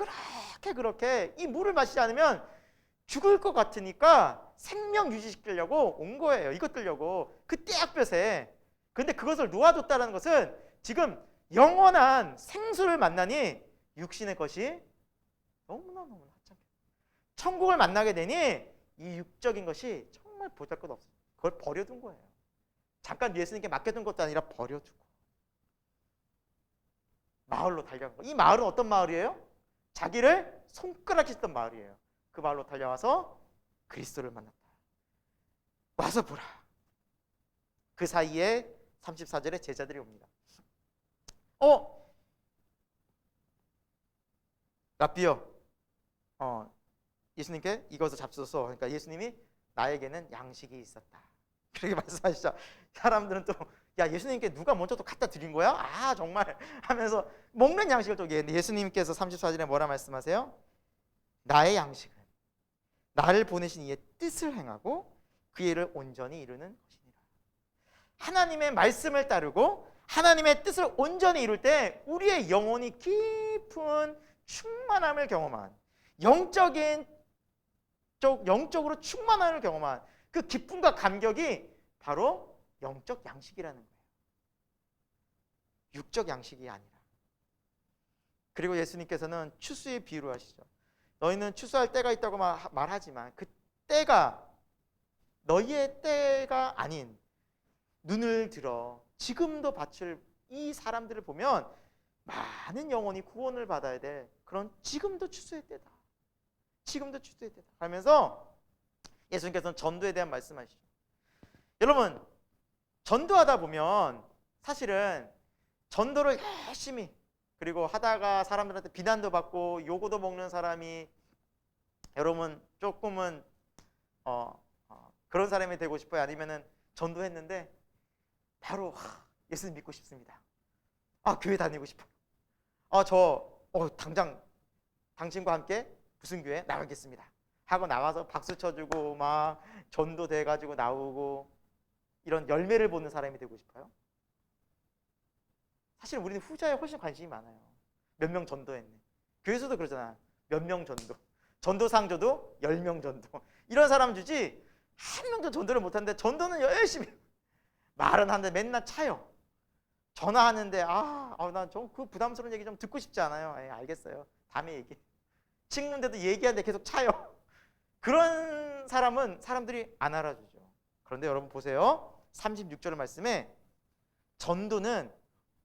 그렇게 이 물을 마시지 않으면 죽을 것 같으니까 생명 유지시키려고 온 거예요. 이것 들려고 그 떼약볕에. 그런데 그것을 놓아뒀다는 것은 지금 영원한 생수를 만나니 육신의 것이 너무나 하찮게, 천국을 만나게 되니 이 육적인 것이 정말 보잘것없어요. 그걸 버려둔 거예요. 잠깐 예수님께 맡겨둔 것도 아니라 버려두고 마을로 달려간 거예요. 이 마을은 어떤 마을이에요? 자기를 손가락질했던 마을이에요. 그 마을로 달려와서 그리스도를 만났다. 와서 보라. 그 사이에 34절에 제자들이 옵니다. 랍비요, 예수님께 이것을 잡수소. 그러니까 예수님이 나에게는 양식이 있었다, 그렇게 말씀하시죠. 사람들은 또 야, 예수님께 누가 먼저 또 갖다 드린 거야? 아, 정말 하면서 먹는 양식을 또 얘기했는데 예수님께서 34절에 뭐라 말씀하세요? 나의 양식은 나를 보내신 이의 뜻을 행하고 그 일을 온전히 이루는 것이니라. 하나님의 말씀을 따르고 하나님의 뜻을 온전히 이룰 때 우리의 영혼이 깊은 충만함을 경험한, 영적으로 충만함을 경험한 그 기쁨과 감격이 바로 영적 양식이라는 거예요. 육적 양식이 아니라. 그리고 예수님께서는 추수의 비유를 하시죠. 너희는 추수할 때가 있다고 말하지만 그 때가 너희의 때가 아닌, 눈을 들어 지금도 바칠 이 사람들을 보면 많은 영혼이 구원을 받아야 될 그런 지금도 추수의 때다. 지금도 추수의 때다. 하면서 예수님께서는 전도에 대한 말씀하시죠. 여러분, 전도하다 보면 사실은 전도를 열심히 그리고 하다가 사람들한테 비난도 받고 요구도 먹는 사람이, 여러분 조금은 그런 사람이 되고 싶어요? 아니면은 전도했는데 바로 예수님 믿고 싶습니다. 교회 다니고 싶어요. 당장 당신과 함께 무슨 교회 나가겠습니다 하고 나가서 박수 쳐주고 막 전도 돼가지고 나오고 이런 열매를 보는 사람이 되고 싶어요? 사실 우리는 후자에 훨씬 관심이 많아요. 몇 명 전도했네. 교회에서도 그러잖아. 몇 명 전도. 전도상 줘도 10명 전도. 이런 사람 주지 한 명도 전도를 못하는데 전도는 열심히 말은 하는데 맨날 차요. 전화하는데 난 좀 그 부담스러운 얘기 좀 듣고 싶지 않아요. 알겠어요. 다음에 얘기해. 찍는데도 얘기하는데 계속 차요. 그런 사람은 사람들이 안 알아주죠. 그런데 여러분 보세요. 36절 말씀에 전도는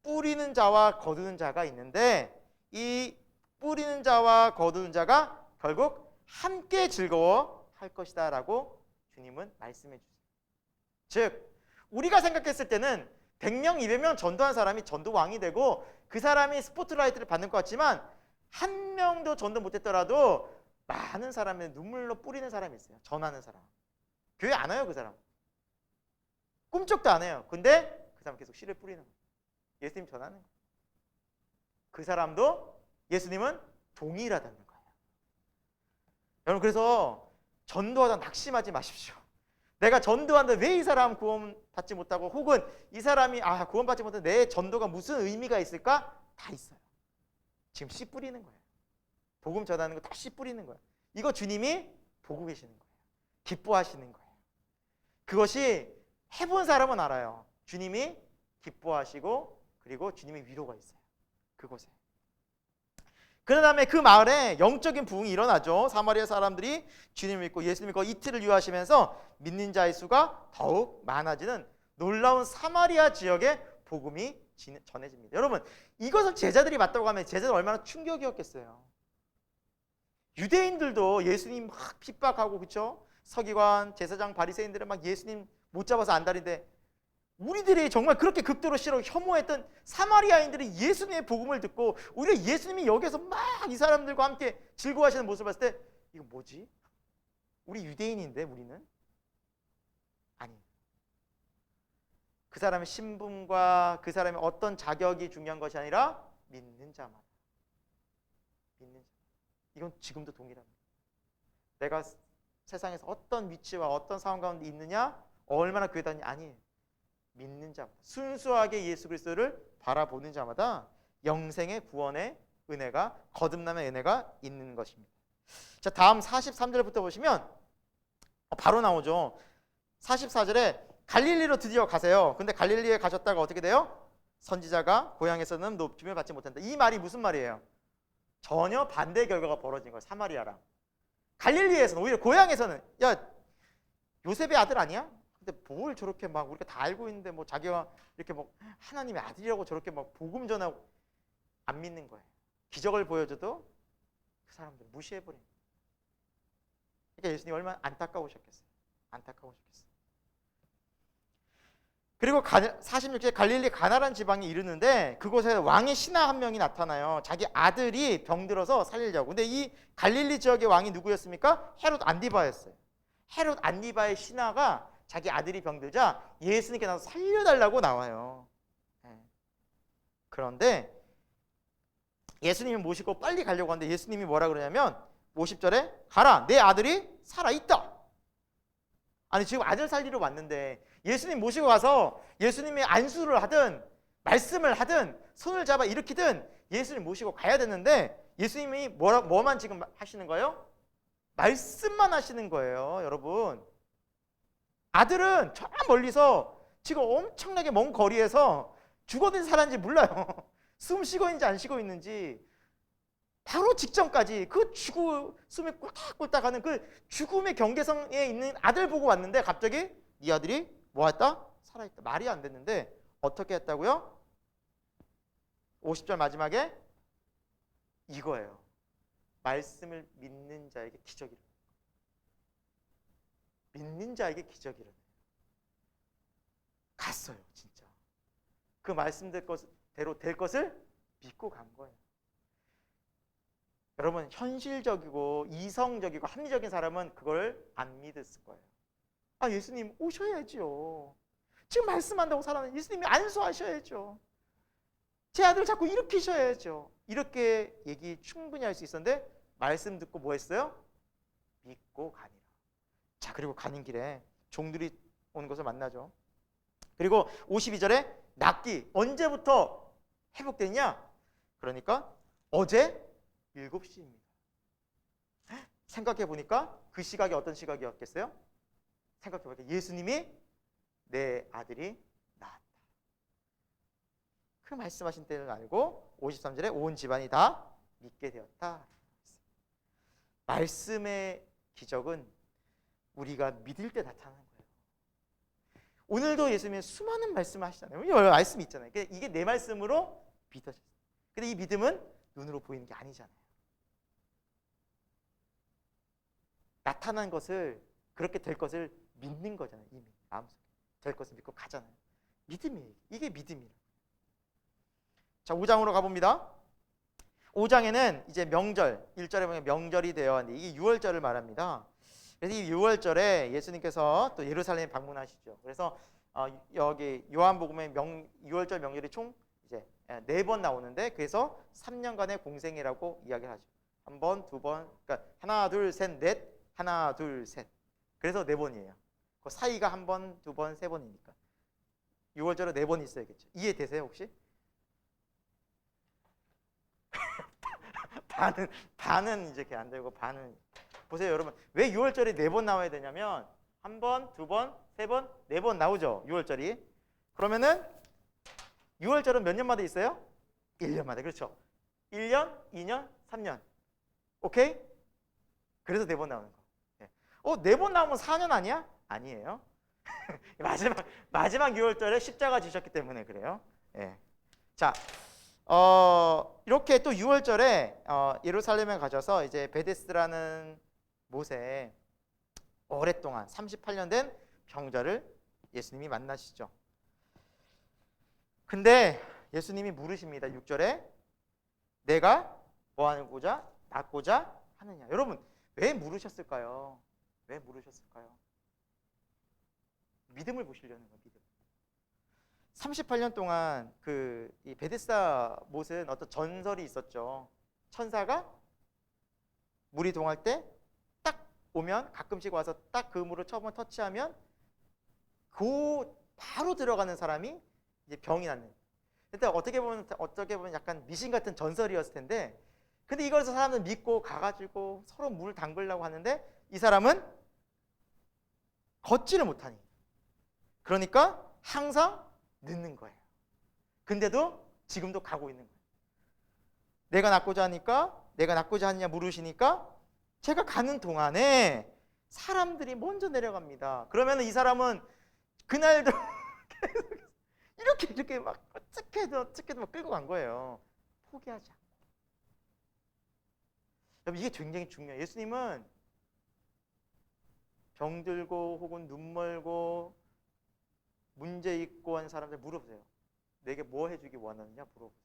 뿌리는 자와 거두는 자가 있는데 이 뿌리는 자와 거두는 자가 결국 함께 즐거워할 것이다 라고 주님은 말씀해 주세요. 즉 우리가 생각했을 때는 100명, 200명 전도한 사람이 전도왕이 되고 그 사람이 스포트라이트를 받는 것 같지만 한 명도 전도 못했더라도 많은 사람의 눈물로 뿌리는 사람이 있어요. 전하는 사람. 교회 안 와요 그 사람. 꿈쩍도 안 해요. 근데 그 사람 계속 씨를 뿌리는 거예요. 예수님 전하는 거예요. 그 사람도 예수님은 동일하다는 거예요. 여러분 그래서 전도하다 낙심하지 마십시오. 내가 전도하는데 왜 이 사람 구원받지 못하고 혹은 이 사람이 구원받지 못한 내 전도가 무슨 의미가 있을까? 다 있어요. 지금 씨 뿌리는 거예요. 복음 전하는 거 다 씨 뿌리는 거예요. 이거 주님이 보고 계시는 거예요. 기뻐하시는 거예요. 그것이 해본 사람은 알아요. 주님이 기뻐하시고 그리고 주님의 위로가 있어요. 그곳에. 그 다음에 그 마을에 영적인 부흥이 일어나죠. 사마리아 사람들이 주님을 믿고 예수님 믿고 이틀을 유하시면서 믿는 자의 수가 더욱 많아지는 놀라운 사마리아 지역에 복음이 전해집니다. 여러분 이것을 제자들이 맞다고 하면 제자들 얼마나 충격이었겠어요. 유대인들도 예수님 막 핍박하고 그렇죠? 서기관, 제사장, 바리새인들은 막 예수님 못 잡아서 안달인데 우리들이 정말 그렇게 극도로 싫어 혐오했던 사마리아인들이 예수님의 복음을 듣고 오히려 예수님이 여기서 막 이 사람들과 함께 즐거워하시는 모습을 봤을 때 이거 뭐지? 우리 유대인인데 우리는? 아니. 그 사람의 신분과 그 사람의 어떤 자격이 중요한 것이 아니라 믿는 자마다. 믿는 자. 이건 지금도 동일합니다. 내가 세상에서 어떤 위치와 어떤 상황 가운데 있느냐? 얼마나 교회 다니냐? 아니에요. 믿는 자마다 순수하게 예수 그리스도를 바라보는 자마다 영생의 구원의 은혜가 거듭남의 은혜가 있는 것입니다. 자, 다음 43절부터 보시면 바로 나오죠. 44절에 갈릴리로 드디어 가세요. 근데 갈릴리에 가셨다가 어떻게 돼요? 선지자가 고향에서는 높임을 받지 못한다. 이 말이 무슨 말이에요? 전혀 반대 결과가 벌어진 거예요. 사마리아랑 갈릴리에서는 오히려 고향에서는 야 요셉의 아들 아니야? 근데 뭘 저렇게 막 우리가 다 알고 있는데 뭐 자기가 이렇게 뭐 하나님의 아들이라고 저렇게 막 복음 전하고 안 믿는 거예요. 기적을 보여줘도 그 사람들 무시해버린 거예요. 그러니까 예수님이 얼마나 안타까우셨겠어요. 안타까우셨겠어요. 그리고 46절에 갈릴리 가나란 지방에 이르는데 그곳에 왕의 신하 한 명이 나타나요. 자기 아들이 병들어서 살리려고. 근데 이 갈릴리 지역의 왕이 누구였습니까? 헤롯 안디바였어요. 헤롯 안디바의 신하가 자기 아들이 병들자 예수님께 나서 살려달라고 나와요. 그런데 예수님이 모시고 빨리 가려고 하는데 예수님이 뭐라 그러냐면 50절에 가라 내 아들이 살아있다. 아니 지금 아들 살리러 왔는데 예수님 모시고 가서 예수님이 안수를 하든 말씀을 하든 손을 잡아 일으키든 예수님 모시고 가야 되는데 예수님이 뭐만 지금 하시는 거예요? 말씀만 하시는 거예요, 여러분. 아들은 저 멀리서 지금 엄청나게 먼 거리에서 죽었는지 살았는지 몰라요. 숨 쉬고 있는지 안 쉬고 있는지. 바로 직전까지 그 죽음에 꿀딱꿀딱 하는 그 죽음의 경계선에 있는 아들 보고 왔는데 갑자기 이 아들이 뭐 했다? 살아있다. 말이 안 됐는데 어떻게 했다고요? 50절 마지막에 이거예요. 말씀을 믿는 자에게 기적이 일어나요. 믿는 자에게 기적이 일어나요. 갔어요, 진짜. 그 말씀대로 될 것을 믿고 간 거예요. 여러분, 현실적이고 이성적이고 합리적인 사람은 그걸 안 믿었을 거예요. 아, 예수님 오셔야죠. 지금 말씀한다고 살아는 예수님이 안수하셔야죠. 제 아들 자꾸 일으키셔야죠. 이렇게 얘기 충분히 할 수 있었는데 말씀 듣고 뭐 했어요? 믿고 가니라. 자, 그리고 가는 길에 종들이 오는 것을 만나죠. 그리고 52절에 낫기 언제부터 회복됐냐? 그러니까 어제 7시입니다. 생각해 보니까 그 시각이 어떤 시각이었겠어요? 생각해 보니까 예수님이 내 아들이 나았다. 그 말씀하신 때를 알고 53절에 온 집안이 다 믿게 되었다. 말씀의 기적은 우리가 믿을 때 나타나는 거예요. 오늘도 예수님이 수많은 말씀을 하시잖아요. 여러 말씀이 있잖아요. 이게 내 말씀으로 믿어졌어요. 근데 이 믿음은 눈으로 보이는 게 아니잖아요. 나타난 것을, 그렇게 될 것을 믿는 거잖아요. 이미 마음속에 될 것을 믿고 가잖아요. 믿음이에요. 이게 믿음이에요. 자, 5장으로 가봅니다. 5장에는 이제 명절, 1절에 보면 명절이 되어 이게 6월절을 말합니다. 그래서 이 6월절에 예수님께서 또 예루살렘에 방문하시죠. 그래서 여기 요한복음에 6월절 명절이 총 이제 4번 나오는데 그래서 3년간의 공생이라고 이야기를 하죠. 한 번, 두 번, 그러니까 하나, 둘, 셋, 넷, 하나, 둘, 셋. 그래서 4번이에요. 그 사이가 한 번, 두 번, 세 번이니까 6월절에 4번 있어야겠죠. 이해되세요 혹시? 반은 이제 이렇게 안 되고 반은 보세요 여러분. 왜 6월절이 4번 나와야 되냐면 한 번, 두 번, 세 번, 4번 나오죠. 6월절이. 그러면은 6월절은 몇 년마다 있어요? 1년마다. 그렇죠. 1년, 2년, 3년. 오케이? 그래서 4번 나오는 거. 4번 나오면 4년 아니야? 아니에요. 마지막 6월절에 십자가 지셨기 때문에 그래요. 예. 자, 이렇게 또 6월절에 예루살렘에 가셔서 이제 베데스라는 못에 오랫동안 38년 된 병자를 예수님이 만나시죠. 근데 예수님이 물으십니다. 6절에 내가 뭐 하고자 낫고자 하느냐. 여러분 왜 물으셨을까요? 왜 물으셨을까요? 믿음을 보시려는 거예요. 믿음. 38년 동안 이 베데스다 못은 어떤 전설이 있었죠. 천사가 물이 동할 때 딱 오면 가끔씩 와서 딱 그 물을 처음 터치하면 그 바로 들어가는 사람이 이제 병이 낫는. 근데 어떻게 보면 약간 미신 같은 전설이었을 텐데, 근데 이걸 사람들 믿고 가가지고 서로 물 담그려고 하는데 이 사람은 걷지를 못하니. 그러니까 항상 늦는 거예요. 근데도 지금도 가고 있는 거예요. 내가 낫고자 하니까, 내가 낫고자 하느냐 물으시니까 제가 가는 동안에 사람들이 먼저 내려갑니다. 그러면 이 사람은 그날도 이렇게 막 어떻게든 막 끌고 간 거예요. 포기하지 않고. 여러분 이게 굉장히 중요해요. 예수님은 병들고 혹은 눈멀고 문제 있고 한 사람들 물어보세요. 내게 뭐 해주기 원하느냐 물어보세요.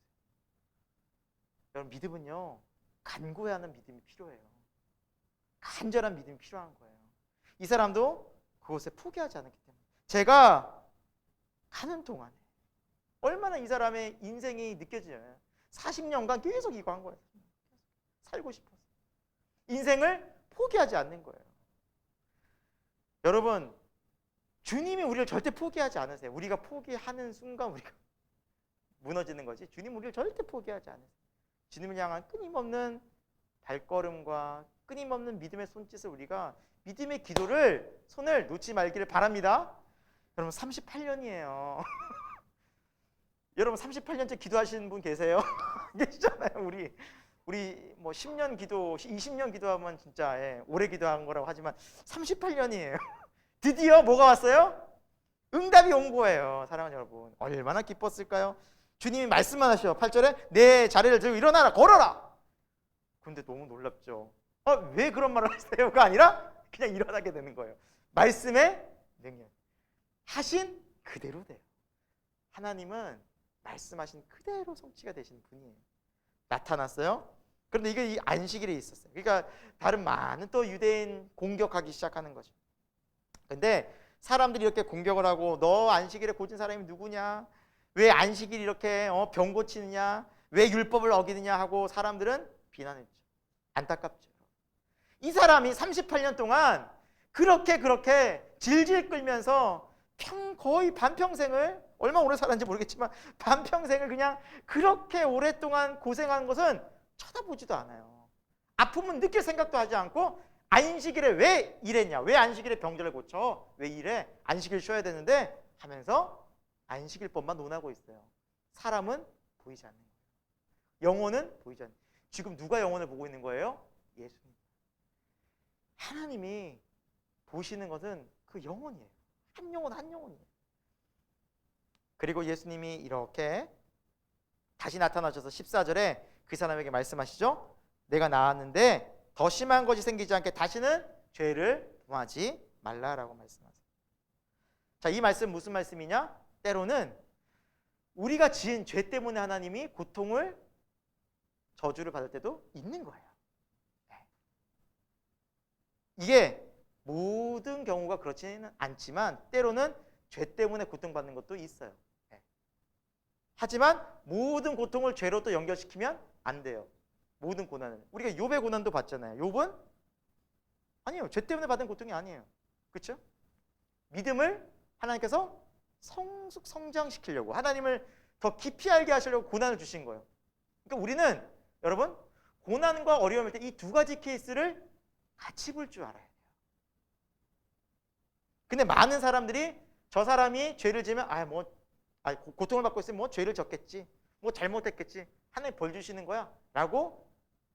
여러분 믿음은요 간구하는 믿음이 필요해요. 간절한 믿음이 필요한 거예요. 이 사람도 그것에 포기하지 않았기 때문에 제가 가는 동안에 얼마나 이 사람의 인생이 느껴지잖아요. 40년간 계속 이거 한 거예요. 살고 싶어서 인생을 포기하지 않는 거예요. 여러분 주님이 우리를 절대 포기하지 않으세요. 우리가 포기하는 순간 우리가 무너지는 거지. 주님 우리를 절대 포기하지 않으세요. 주님을 향한 끊임없는 발걸음과 끊임없는 믿음의 손짓을 우리가 믿음의 기도를 손을 놓지 말기를 바랍니다. 여러분 38년이에요. 여러분 38년째 기도하시는 분 계세요? 계시잖아요. 우리 뭐 10년 기도, 20년 기도하면 진짜 오래 기도한 거라고 하지만 38년이에요. 드디어 뭐가 왔어요? 응답이 온 거예요. 사랑하는 여러분, 얼마나 기뻤을까요? 주님이 말씀만 하셔. 8절에 내 자리를 들고 일어나라, 걸어라. 근데 너무 놀랍죠. 왜 그런 말을 하세요가 아니라 그냥 일어나게 되는 거예요. 말씀의 능력 하신 그대로 돼요. 하나님은 말씀하신 그대로 성취가 되신 분이에요. 나타났어요. 그런데 이게 이 안식일에 있었어요. 그러니까 다른 많은 또 유대인 공격하기 시작하는 거죠. 근데 사람들이 이렇게 공격을 하고 너 안식일에 고친 사람이 누구냐? 왜 안식일 이렇게 병 고치느냐? 왜 율법을 어기느냐 하고 사람들은 비난했죠. 안타깝죠. 이 사람이 38년 동안 그렇게 질질 끌면서 거의 반평생을, 얼마나 오래 살았는지 모르겠지만 반평생을 그냥 그렇게 오랫동안 고생한 것은 쳐다보지도 않아요. 아픔은 느낄 생각도 하지 않고 안식일에 왜 이랬냐? 왜 안식일에 병자를 고쳐? 왜 이래? 안식일 쉬어야 되는데 하면서 안식일법만 논하고 있어요. 사람은 보이지 않는 거예요. 영혼은 보이지 않는 거예요. 지금 누가 영혼을 보고 있는 거예요? 예수님. 하나님이 보시는 것은 그 영혼이에요. 한 영혼이에요. 그리고 예수님이 이렇게 다시 나타나셔서 14절에 그 사람에게 말씀하시죠. 내가 나았는데 더 심한 것이 생기지 않게 다시는 죄를 범하지 말라라고 말씀하세요. 자, 이 말씀 무슨 말씀이냐? 때로는 우리가 지은 죄 때문에 하나님이 고통을, 저주를 받을 때도 있는 거예요. 이게 모든 경우가 그렇지는 않지만 때로는 죄 때문에 고통받는 것도 있어요. 하지만 모든 고통을 죄로 또 연결시키면 안 돼요. 모든 고난을. 우리가 욥의 고난도 봤잖아요. 욥은 아니에요. 죄 때문에 받은 고통이 아니에요. 그렇죠? 믿음을 하나님께서 성장시키려고, 하나님을 더 깊이 알게 하시려고 고난을 주신 거예요. 그러니까 우리는 여러분 고난과 어려움일 때 이 두 가지 케이스를 같이 볼 줄 알아야 돼요. 근데 많은 사람들이 저 사람이 죄를 지으면 고통을 받고 있으면 뭐 죄를 졌겠지, 뭐 잘못했겠지, 하나님 벌 주시는 거야 라고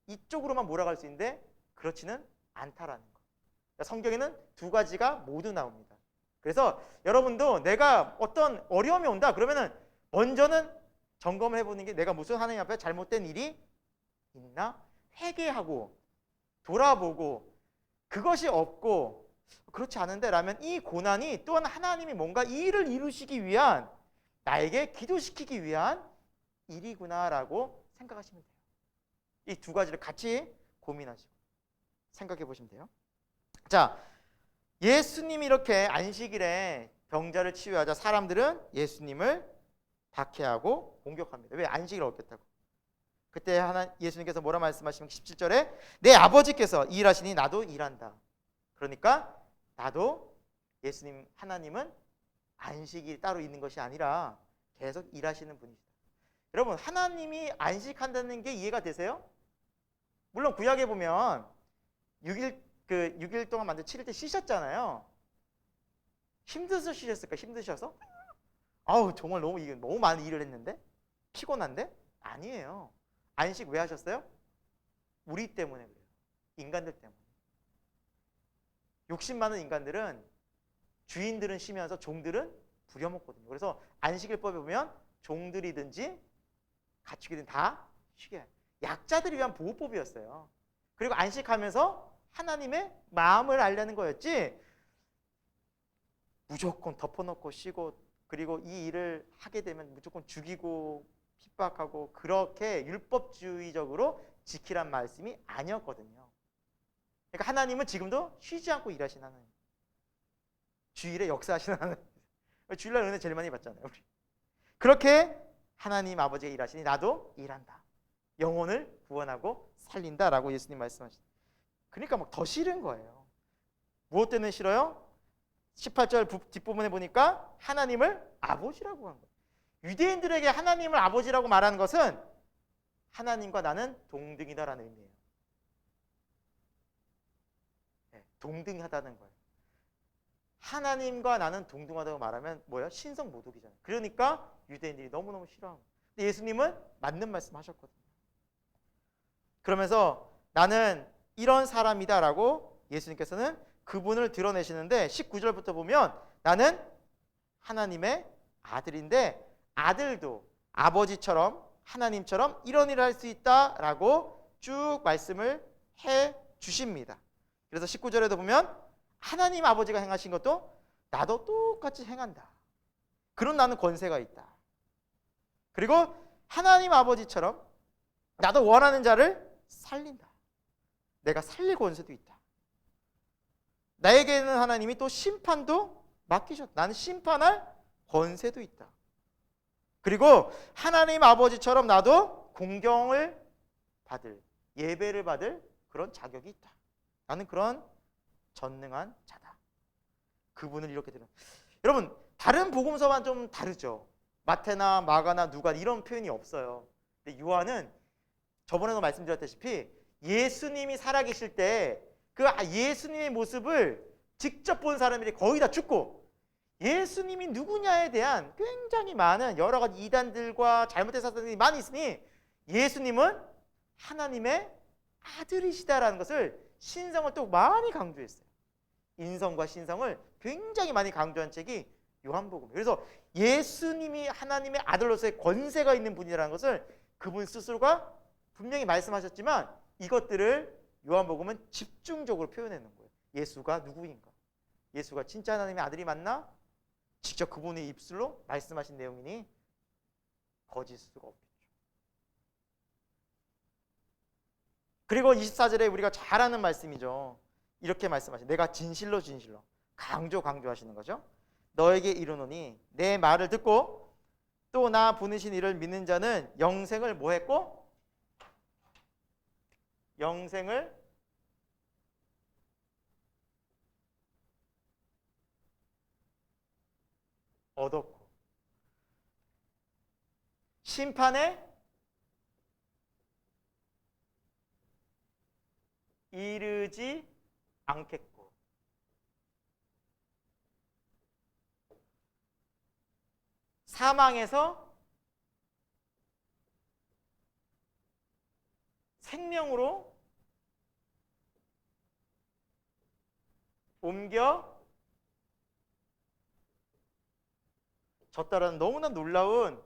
이쪽으로만 몰아갈 수 있는데 그렇지는 않다라는 거. 성경에는 두 가지가 모두 나옵니다. 그래서 여러분도 내가 어떤 어려움이 온다 그러면은 먼저는 점검을 해보는 게, 내가 무슨 하나님 앞에 잘못된 일이 있나 회개하고 돌아보고, 그것이 없고 그렇지 않은데 라면 이 고난이 또한 하나님이 뭔가 이 일을 이루시기 위한, 나에게 기도시키기 위한 일이구나라고 생각하시면 돼요. 이 두 가지를 같이 고민하시고 생각해 보시면 돼요. 자, 예수님이 이렇게 안식일에 병자를 치유하자 사람들은 예수님을 박해하고 공격합니다. 왜? 안식일을 어겼다고. 그때 예수님께서 뭐라 말씀하시면 17절에 내 아버지께서 일하시니 나도 일한다. 그러니까 나도, 예수님 하나님은 안식이 따로 있는 것이 아니라 계속 일하시는 분이시다. 여러분, 하나님이 안식한다는 게 이해가 되세요? 물론 구약에 보면 6일 동안 만든 7일 때 쉬셨잖아요. 힘들어서 쉬셨을까? 힘드셔서? 정말 너무 많은 일을 했는데? 피곤한데? 아니에요. 안식 왜 하셨어요? 우리 때문에 그래요. 인간들 때문에. 욕심 많은 인간들은, 주인들은 쉬면서 종들은 부려먹거든요. 그래서 안식일법에 보면 종들이든지 가축이든 다 쉬게 해요. 약자들을 위한 보호법이었어요. 그리고 안식하면서 하나님의 마음을 알려는 거였지, 무조건 덮어놓고 쉬고, 그리고 이 일을 하게 되면 무조건 죽이고 핍박하고 그렇게 율법주의적으로 지키란 말씀이 아니었거든요. 그러니까 하나님은 지금도 쉬지 않고 일하시는 하나님, 주일에 역사하시는 하나님. 주일날 은혜 제일 많이 받잖아요, 우리. 그렇게 하나님 아버지가 일하시니 나도 일한다. 영혼을 구원하고 살린다라고 예수님 말씀하시죠. 그러니까 막 더 싫은 거예요. 무엇 때문에 싫어요? 18절 뒷부분에 보니까 하나님을 아버지라고 한 거예요. 유대인들에게 하나님을 아버지라고 말하는 것은 하나님과 나는 동등이다라는 의미예요. 네, 동등하다는 거예요. 하나님과 나는 동등하다고 말하면 뭐야? 신성모독이잖아요. 그러니까 유대인들이 너무너무 싫어하고. 근데 예수님은 맞는 말씀 하셨거든요. 그러면서 나는 이런 사람이다라고 예수님께서는 그분을 드러내시는데 19절부터 보면 나는 하나님의 아들인데 아들도 아버지처럼 하나님처럼 이런 일을 할 수 있다라고 쭉 말씀을 해 주십니다. 그래서 19절에도 보면 하나님 아버지가 행하신 것도 나도 똑같이 행한다. 그런 나는 권세가 있다. 그리고 하나님 아버지처럼 나도 원하는 자를 살린다. 내가 살릴 권세도 있다. 나에게는 하나님이 또 심판도 맡기셨다. 나는 심판할 권세도 있다. 그리고 하나님 아버지처럼 나도 공경을 받을, 예배를 받을 그런 자격이 있다. 나는 그런 전능한 자다. 그분을 이렇게 들은. 여러분 다른 복음서만 좀 다르죠. 마태나 마가나 누가 이런 표현이 없어요. 근데 요한은 저번에도 말씀드렸다시피 예수님이 살아계실 때 그 예수님의 모습을 직접 본 사람들이 거의 다 죽고 예수님이 누구냐에 대한 굉장히 많은 여러 가지 이단들과 잘못된 사상들이 많이 있으니 예수님은 하나님의 아들이시다라는 것을 신성을 또 많이 강조했어요. 인성과 신성을 굉장히 많이 강조한 책이 요한복음이에요. 그래서 예수님이 하나님의 아들로서의 권세가 있는 분이라는 것을 그분 스스로가 분명히 말씀하셨지만 이것들을 요한복음은 집중적으로 표현해놓은 거예요. 예수가 누구인가? 예수가 진짜 하나님의 아들이 맞나? 직접 그분의 입술로 말씀하신 내용이니 거짓일 수가 없겠죠. 그리고 24절에 우리가 잘 아는 말씀이죠. 이렇게 말씀하시죠. 내가 진실로 강조하시는 거죠. 너에게 이르노니 내 말을 듣고 또 나 보내신 이를 믿는 자는 영생을 뭐 했고? 영생을 얻었고 심판에 이르지 않겠고 사망에서 생명으로 옮겨졌다라는 너무나 놀라운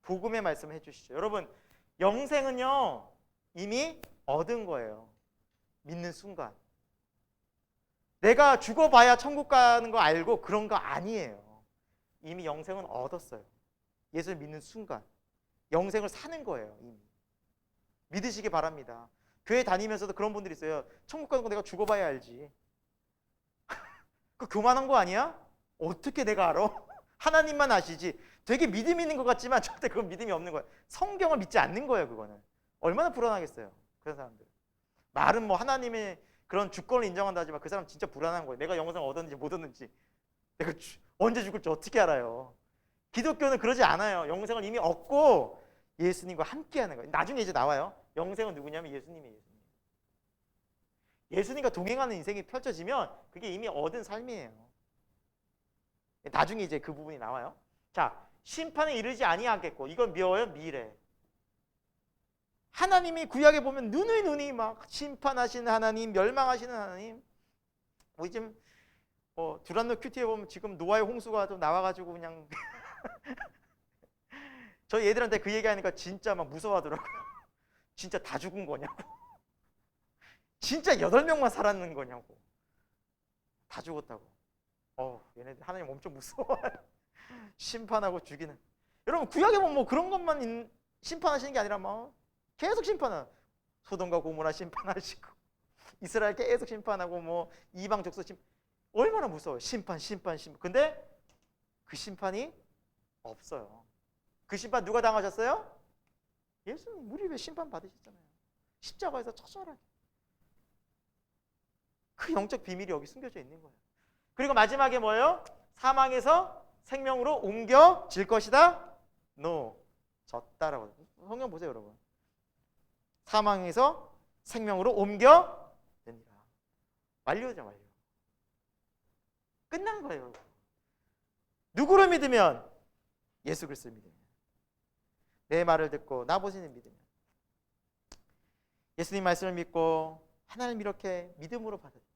복음의 말씀을 해주시죠. 여러분 영생은요 이미 얻은 거예요. 믿는 순간. 내가 죽어봐야 천국 가는 거 알고 그런 거 아니에요. 이미 영생은 얻었어요. 예수를 믿는 순간 영생을 사는 거예요. 이미. 믿으시기 바랍니다. 교회 다니면서도 그런 분들이 있어요. 천국 가는 거 내가 죽어봐야 알지. 그 교만한 거 아니야? 어떻게 내가 알아? 하나님만 아시지. 되게 믿음 있는 것 같지만 절대 그건 믿음이 없는 거예요. 성경을 믿지 않는 거예요. 그거는. 얼마나 불안하겠어요. 그런 사람들. 말은 뭐 하나님의 그런 주권을 인정한다 하지만 그 사람 진짜 불안한 거예요. 내가 영생을 얻었는지 못 얻었는지. 내가 언제 죽을지 어떻게 알아요. 기독교는 그러지 않아요. 영생을 이미 얻고 예수님과 함께하는 거예요. 나중에 이제 나와요. 영생은 누구냐면 예수님이에요. 예수님과 동행하는 인생이 펼쳐지면 그게 이미 얻은 삶이에요. 나중에 이제 그 부분이 나와요. 자, 심판에 이르지 아니하겠고 이건 미워요? 미래. 하나님이 구약에 보면 눈이 막 심판하시는 하나님, 멸망하시는 하나님. 뭐 지금 두란노 큐티에 보면 지금 노아의 홍수가 좀 나와가지고 그냥 저희 애들한테 그 얘기하니까 진짜 막 무서워하더라고요. 진짜 다 죽은 거냐고. 진짜 8명만 살았는 거냐고. 다 죽었다고. 얘네들 하나님 엄청 무서워요. 심판하고 죽이는. 여러분 구약에 보면 뭐 그런 것만 심판하시는 게 아니라 뭐 계속 심판은 소돔과 고모라 심판하시고 이스라엘 계속 심판하고 뭐 이방 족속 얼마나 무서워요. 심판. 근데 그 심판이 없어요. 그 심판 누가 당하셨어요? 예수님. 우리 왜 심판 받으셨잖아요. 십자가에서 처절하게. 그 영적 비밀이 여기 숨겨져 있는 거예요. 그리고 마지막에 뭐예요? 사망에서 생명으로 옮겨질 것이다. 넘어졌다라고. 성경 보세요, 여러분. 사망에서 생명으로 옮겨내니라. 완료죠, 완료. 끝난 거예요, 여러분. 누구를 믿으면? 예수 그리스도를 믿으면. 내 말을 듣고 나 보시는 믿으면. 예수님 말씀을 믿고 하나님 이렇게 믿음으로 받아들여요.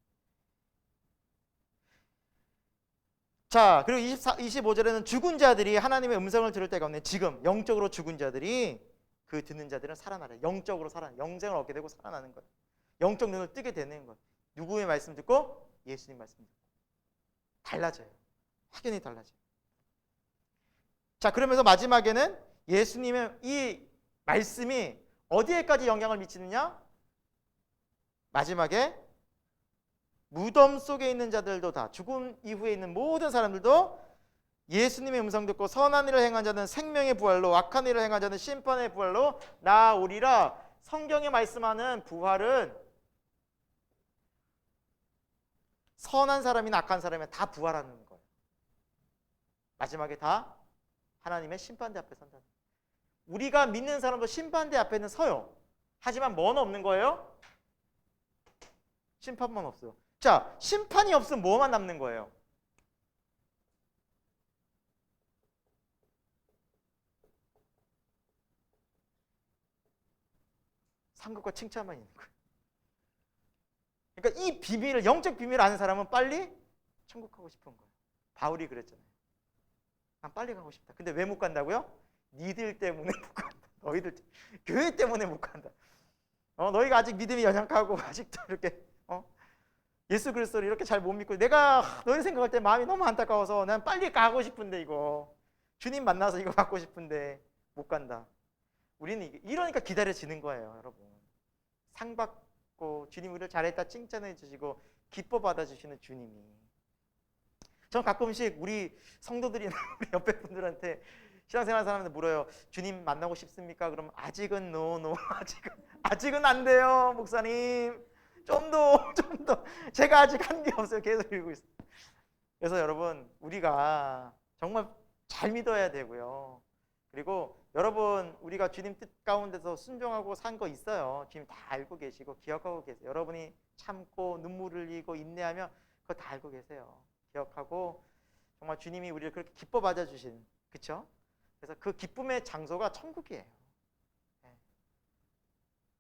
자, 그리고 25절에는 죽은 자들이 하나님의 음성을 들을 때가 없네. 지금 영적으로 죽은 자들이 그 듣는 자들은 살아나래. 영적으로 살아나. 영생을 얻게 되고 살아나는 거예요. 영적 눈을 뜨게 되는 거예요. 누구의 말씀 듣고? 예수님 말씀 듣고. 달라져요. 확연히 달라져요. 자, 그러면서 마지막에는 예수님의 이 말씀이 어디에까지 영향을 미치느냐? 마지막에 무덤 속에 있는 자들도 다, 죽음 이후에 있는 모든 사람들도 예수님의 음성 듣고 선한 일을 행한 자는 생명의 부활로, 악한 일을 행한 자는 심판의 부활로 나오리라. 성경에 말씀하는 부활은 선한 사람이나 악한 사람이나 다 부활하는 거예요. 마지막에 다 하나님의 심판대 앞에 선다. 우리가 믿는 사람도 심판대 앞에는 서요. 하지만 뭐는 없는 거예요? 심판만 없어요. 자, 심판이 없으면 뭐만 남는 거예요? 상급과 칭찬만 있는 거예요. 그러니까 이 비밀을, 영적 비밀을 아는 사람은 빨리 천국 가고 싶은 거예요. 바울이 그랬잖아요. 난 빨리 가고 싶다. 근데 왜 못 간다고요? 니들 때문에 못 간다. 너희들 교회 때문에 못 간다. 너희가 아직 믿음이 연약하고 아직도 이렇게 예수 그리스도를 이렇게 잘 못 믿고, 내가 너희 생각할 때 마음이 너무 안타까워서 난 빨리 가고 싶은데, 이거 주님 만나서 이거 받고 싶은데 못 간다. 우리는 이러니까 기다려지는 거예요, 여러분. 상 받고 주님 우리를 잘했다 칭찬해 주시고 기뻐 받아주시는 주님이. 전 가끔씩 우리 성도들이나 우리 옆에 분들한테, 신앙생활 사람한테 물어요. 주님 만나고 싶습니까? 그러면 아직은 노 아직은 안 돼요, 목사님. 좀 더 제가 아직 한 게 없어요. 계속 읽고 있어요. 그래서 여러분, 우리가 정말 잘 믿어야 되고요. 그리고 여러분, 우리가 주님 뜻 가운데서 순종하고 산 거 있어요. 주님 다 알고 계시고 기억하고 계세요. 여러분이 참고 눈물 흘리고 인내하며 그거 다 알고 계세요. 기억하고 정말 주님이 우리를 그렇게 기뻐 받아주신, 그렇죠? 그래서 그 기쁨의 장소가 천국이에요.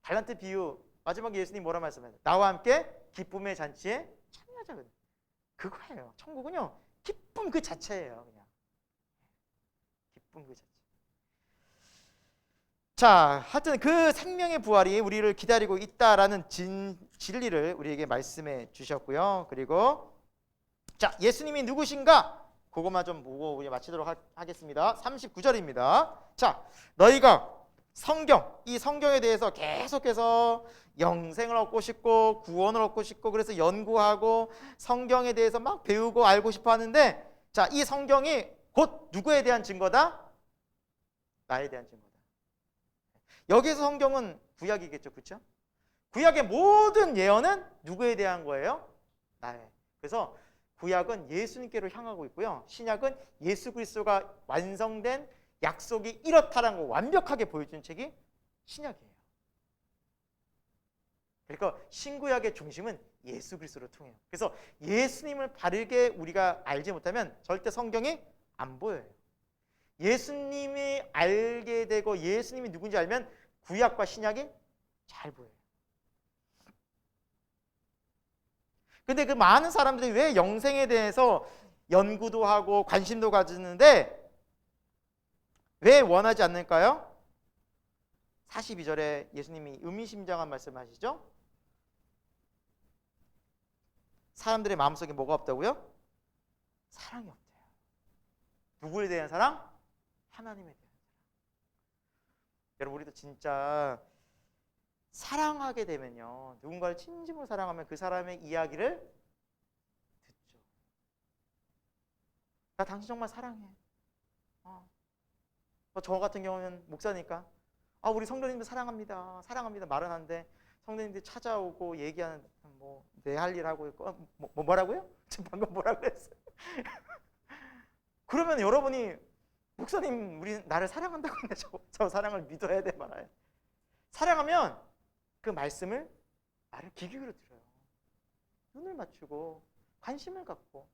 달란트 비유 마지막에 예수님 뭐라 말씀하세요? 나와 함께 기쁨의 잔치에 참여하자. 그거예요. 천국은요, 기쁨 그 자체예요. 그냥 기쁨 그 자체. 자, 하여튼 그 생명의 부활이 우리를 기다리고 있다라는 진리를 우리에게 말씀해 주셨고요. 그리고 자, 예수님이 누구신가? 그것만 좀 보고 우리 마치도록 하겠습니다. 39절입니다. 자, 너희가 이 성경에 대해서 계속해서 영생을 얻고 싶고 구원을 얻고 싶고 그래서 연구하고 성경에 대해서 막 배우고 알고 싶어 하는데, 자, 이 성경이 곧 누구에 대한 증거다? 나에 대한 증거다. 여기서 성경은 구약이겠죠, 그렇죠? 구약의 모든 예언은 누구에 대한 거예요? 나에. 그래서 구약은 예수님께로 향하고 있고요, 신약은 예수 그리스도가 완성된 약속이 이렇다라는 걸 완벽하게 보여주는 책이 신약이에요. 그러니까 신구약의 중심은 예수 그리스도를 통해요. 그래서 예수님을 바르게 우리가 알지 못하면 절대 성경이 안 보여요. 예수님이 알게 되고 예수님이 누군지 알면 구약과 신약이 잘 보여요. 근데 그 많은 사람들이 왜 영생에 대해서 연구도 하고 관심도 가지는데 왜 원하지 않을까요? 42절에 예수님이 의미심장한 말씀하시죠? 사람들의 마음속에 뭐가 없다고요? 사랑이 없대요. 누구에 대한 사랑? 하나님에 대한 사랑. 여러분, 우리도 진짜 사랑하게 되면요, 누군가를 진심으로 사랑하면 그 사람의 이야기를 듣죠. 나 당신 정말 사랑해. 저 같은 경우는 목사니까 우리 성도님들 사랑합니다 말은 하는데, 성도님들이 찾아오고 얘기하는 내 할 일 하고 있고 뭐라고요? 지금 방금 뭐라 그랬어요? 그러면 여러분이 목사님 우리 나를 사랑한다고 했는데 저 사랑을 믿어야 돼 말아요. 사랑하면 그 말씀을 말을 귀 기울여 들어요. 눈을 맞추고 관심을 갖고.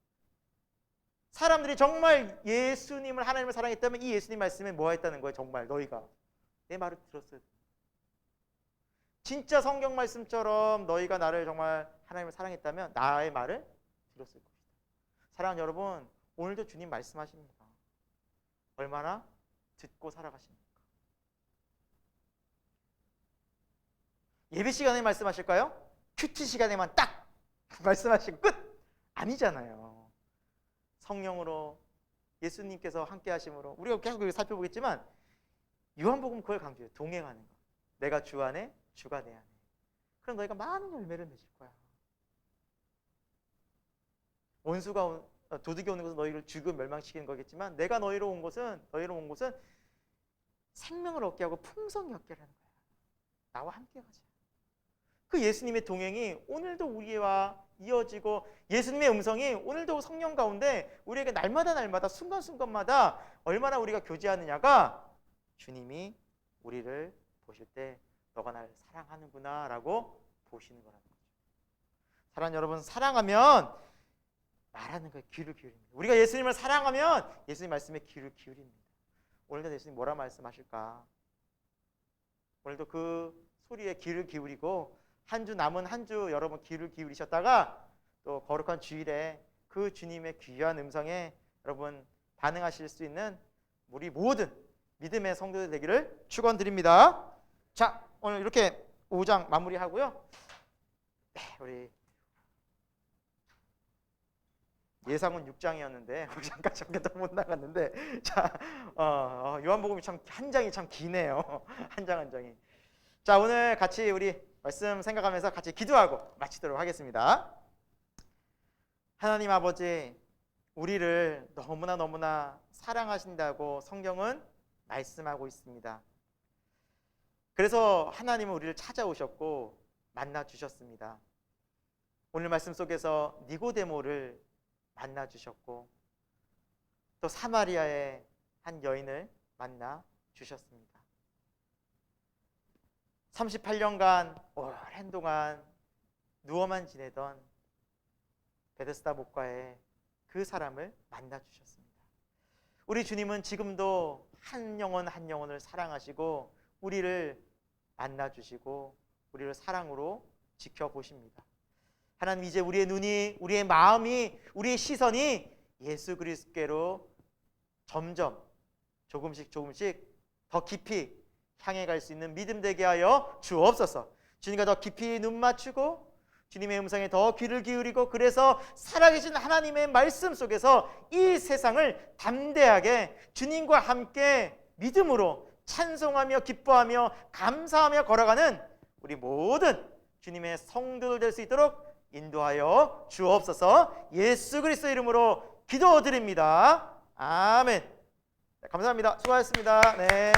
사람들이 정말 예수님을 하나님을 사랑했다면 이 예수님 말씀에 뭐 했다는 거예요? 정말 너희가 내 말을 들었어야 돼. 진짜 성경 말씀처럼 너희가 나를 정말 하나님을 사랑했다면 나의 말을 들었을 것이다. 사랑하는 여러분, 오늘도 주님 말씀하십니다. 얼마나 듣고 살아가십니까? 예배 시간에 말씀하실까요? 큐티 시간에만 딱 말씀하시고 끝! 아니잖아요. 성령으로 예수님께서 함께 하심으로 우리가 계속 살펴보겠지만 요한복음 그걸 강조해요. 동행하는 것. 내가 주 안에, 주가 내 안에. 그럼 너희가 많은 열매를 맺을 거야. 원수가 도둑이 오는 것은 너희를 죽음 멸망시키는 거겠지만 내가 너희로 온 것은 생명을 얻게 하고 풍성히 얻게 하는 거야. 나와 함께 가자. 그 예수님의 동행이 오늘도 우리와 이어지고 예수님의 음성이 오늘도 성령 가운데 우리에게 날마다 순간순간마다 얼마나 우리가 교제하느냐가 주님이 우리를 보실 때 너가 나를 사랑하는구나 라고 보시는 거라는 거죠. 사랑하는 여러분, 사랑하면 말하는 거에 귀를 기울입니다. 우리가 예수님을 사랑하면 예수님 말씀에 귀를 기울입니다. 오늘도 예수님 뭐라 말씀하실까? 오늘도 그 소리에 귀를 기울이고 남은 한 주 여러분 귀를 기울이셨다가 또 거룩한 주일에 그 주님의 귀한 음성에 여러분 반응하실 수 있는 우리 모든 믿음의 성도들 되기를 축원드립니다. 자, 오늘 이렇게 5장 마무리하고요. 네, 우리 예상은 6장이었는데 5장까지밖에 못 나갔는데 자, 요한복음이 참 한 장이 참 기네요. 한 장이. 자, 오늘 같이 우리 말씀 생각하면서 같이 기도하고 마치도록 하겠습니다. 하나님 아버지, 우리를 너무나 사랑하신다고 성경은 말씀하고 있습니다. 그래서 하나님은 우리를 찾아오셨고 만나 주셨습니다. 오늘 말씀 속에서 니고데모를 만나 주셨고 또 사마리아의 한 여인을 만나 주셨습니다. 38년간 오랜 동안 누워만 지내던 베데스다 목가에 그 사람을 만나 주셨습니다. 우리 주님은 지금도 한 영혼 한 영혼을 사랑하시고 우리를 만나 주시고 우리를 사랑으로 지켜보십니다. 하나님, 이제 우리의 눈이, 우리의 마음이, 우리의 시선이 예수 그리스도께로 점점 조금씩 더 깊이 향해 갈 수 있는 믿음 되게 하여 주옵소서. 주님과 더 깊이 눈 맞추고 주님의 음성에 더 귀를 기울이고 그래서 살아계신 하나님의 말씀 속에서 이 세상을 담대하게 주님과 함께 믿음으로 찬송하며 기뻐하며 감사하며 걸어가는 우리 모든 주님의 성도들 될 수 있도록 인도하여 주옵소서. 예수 그리스도 이름으로 기도드립니다. 아멘. 감사합니다. 수고하셨습니다. 네.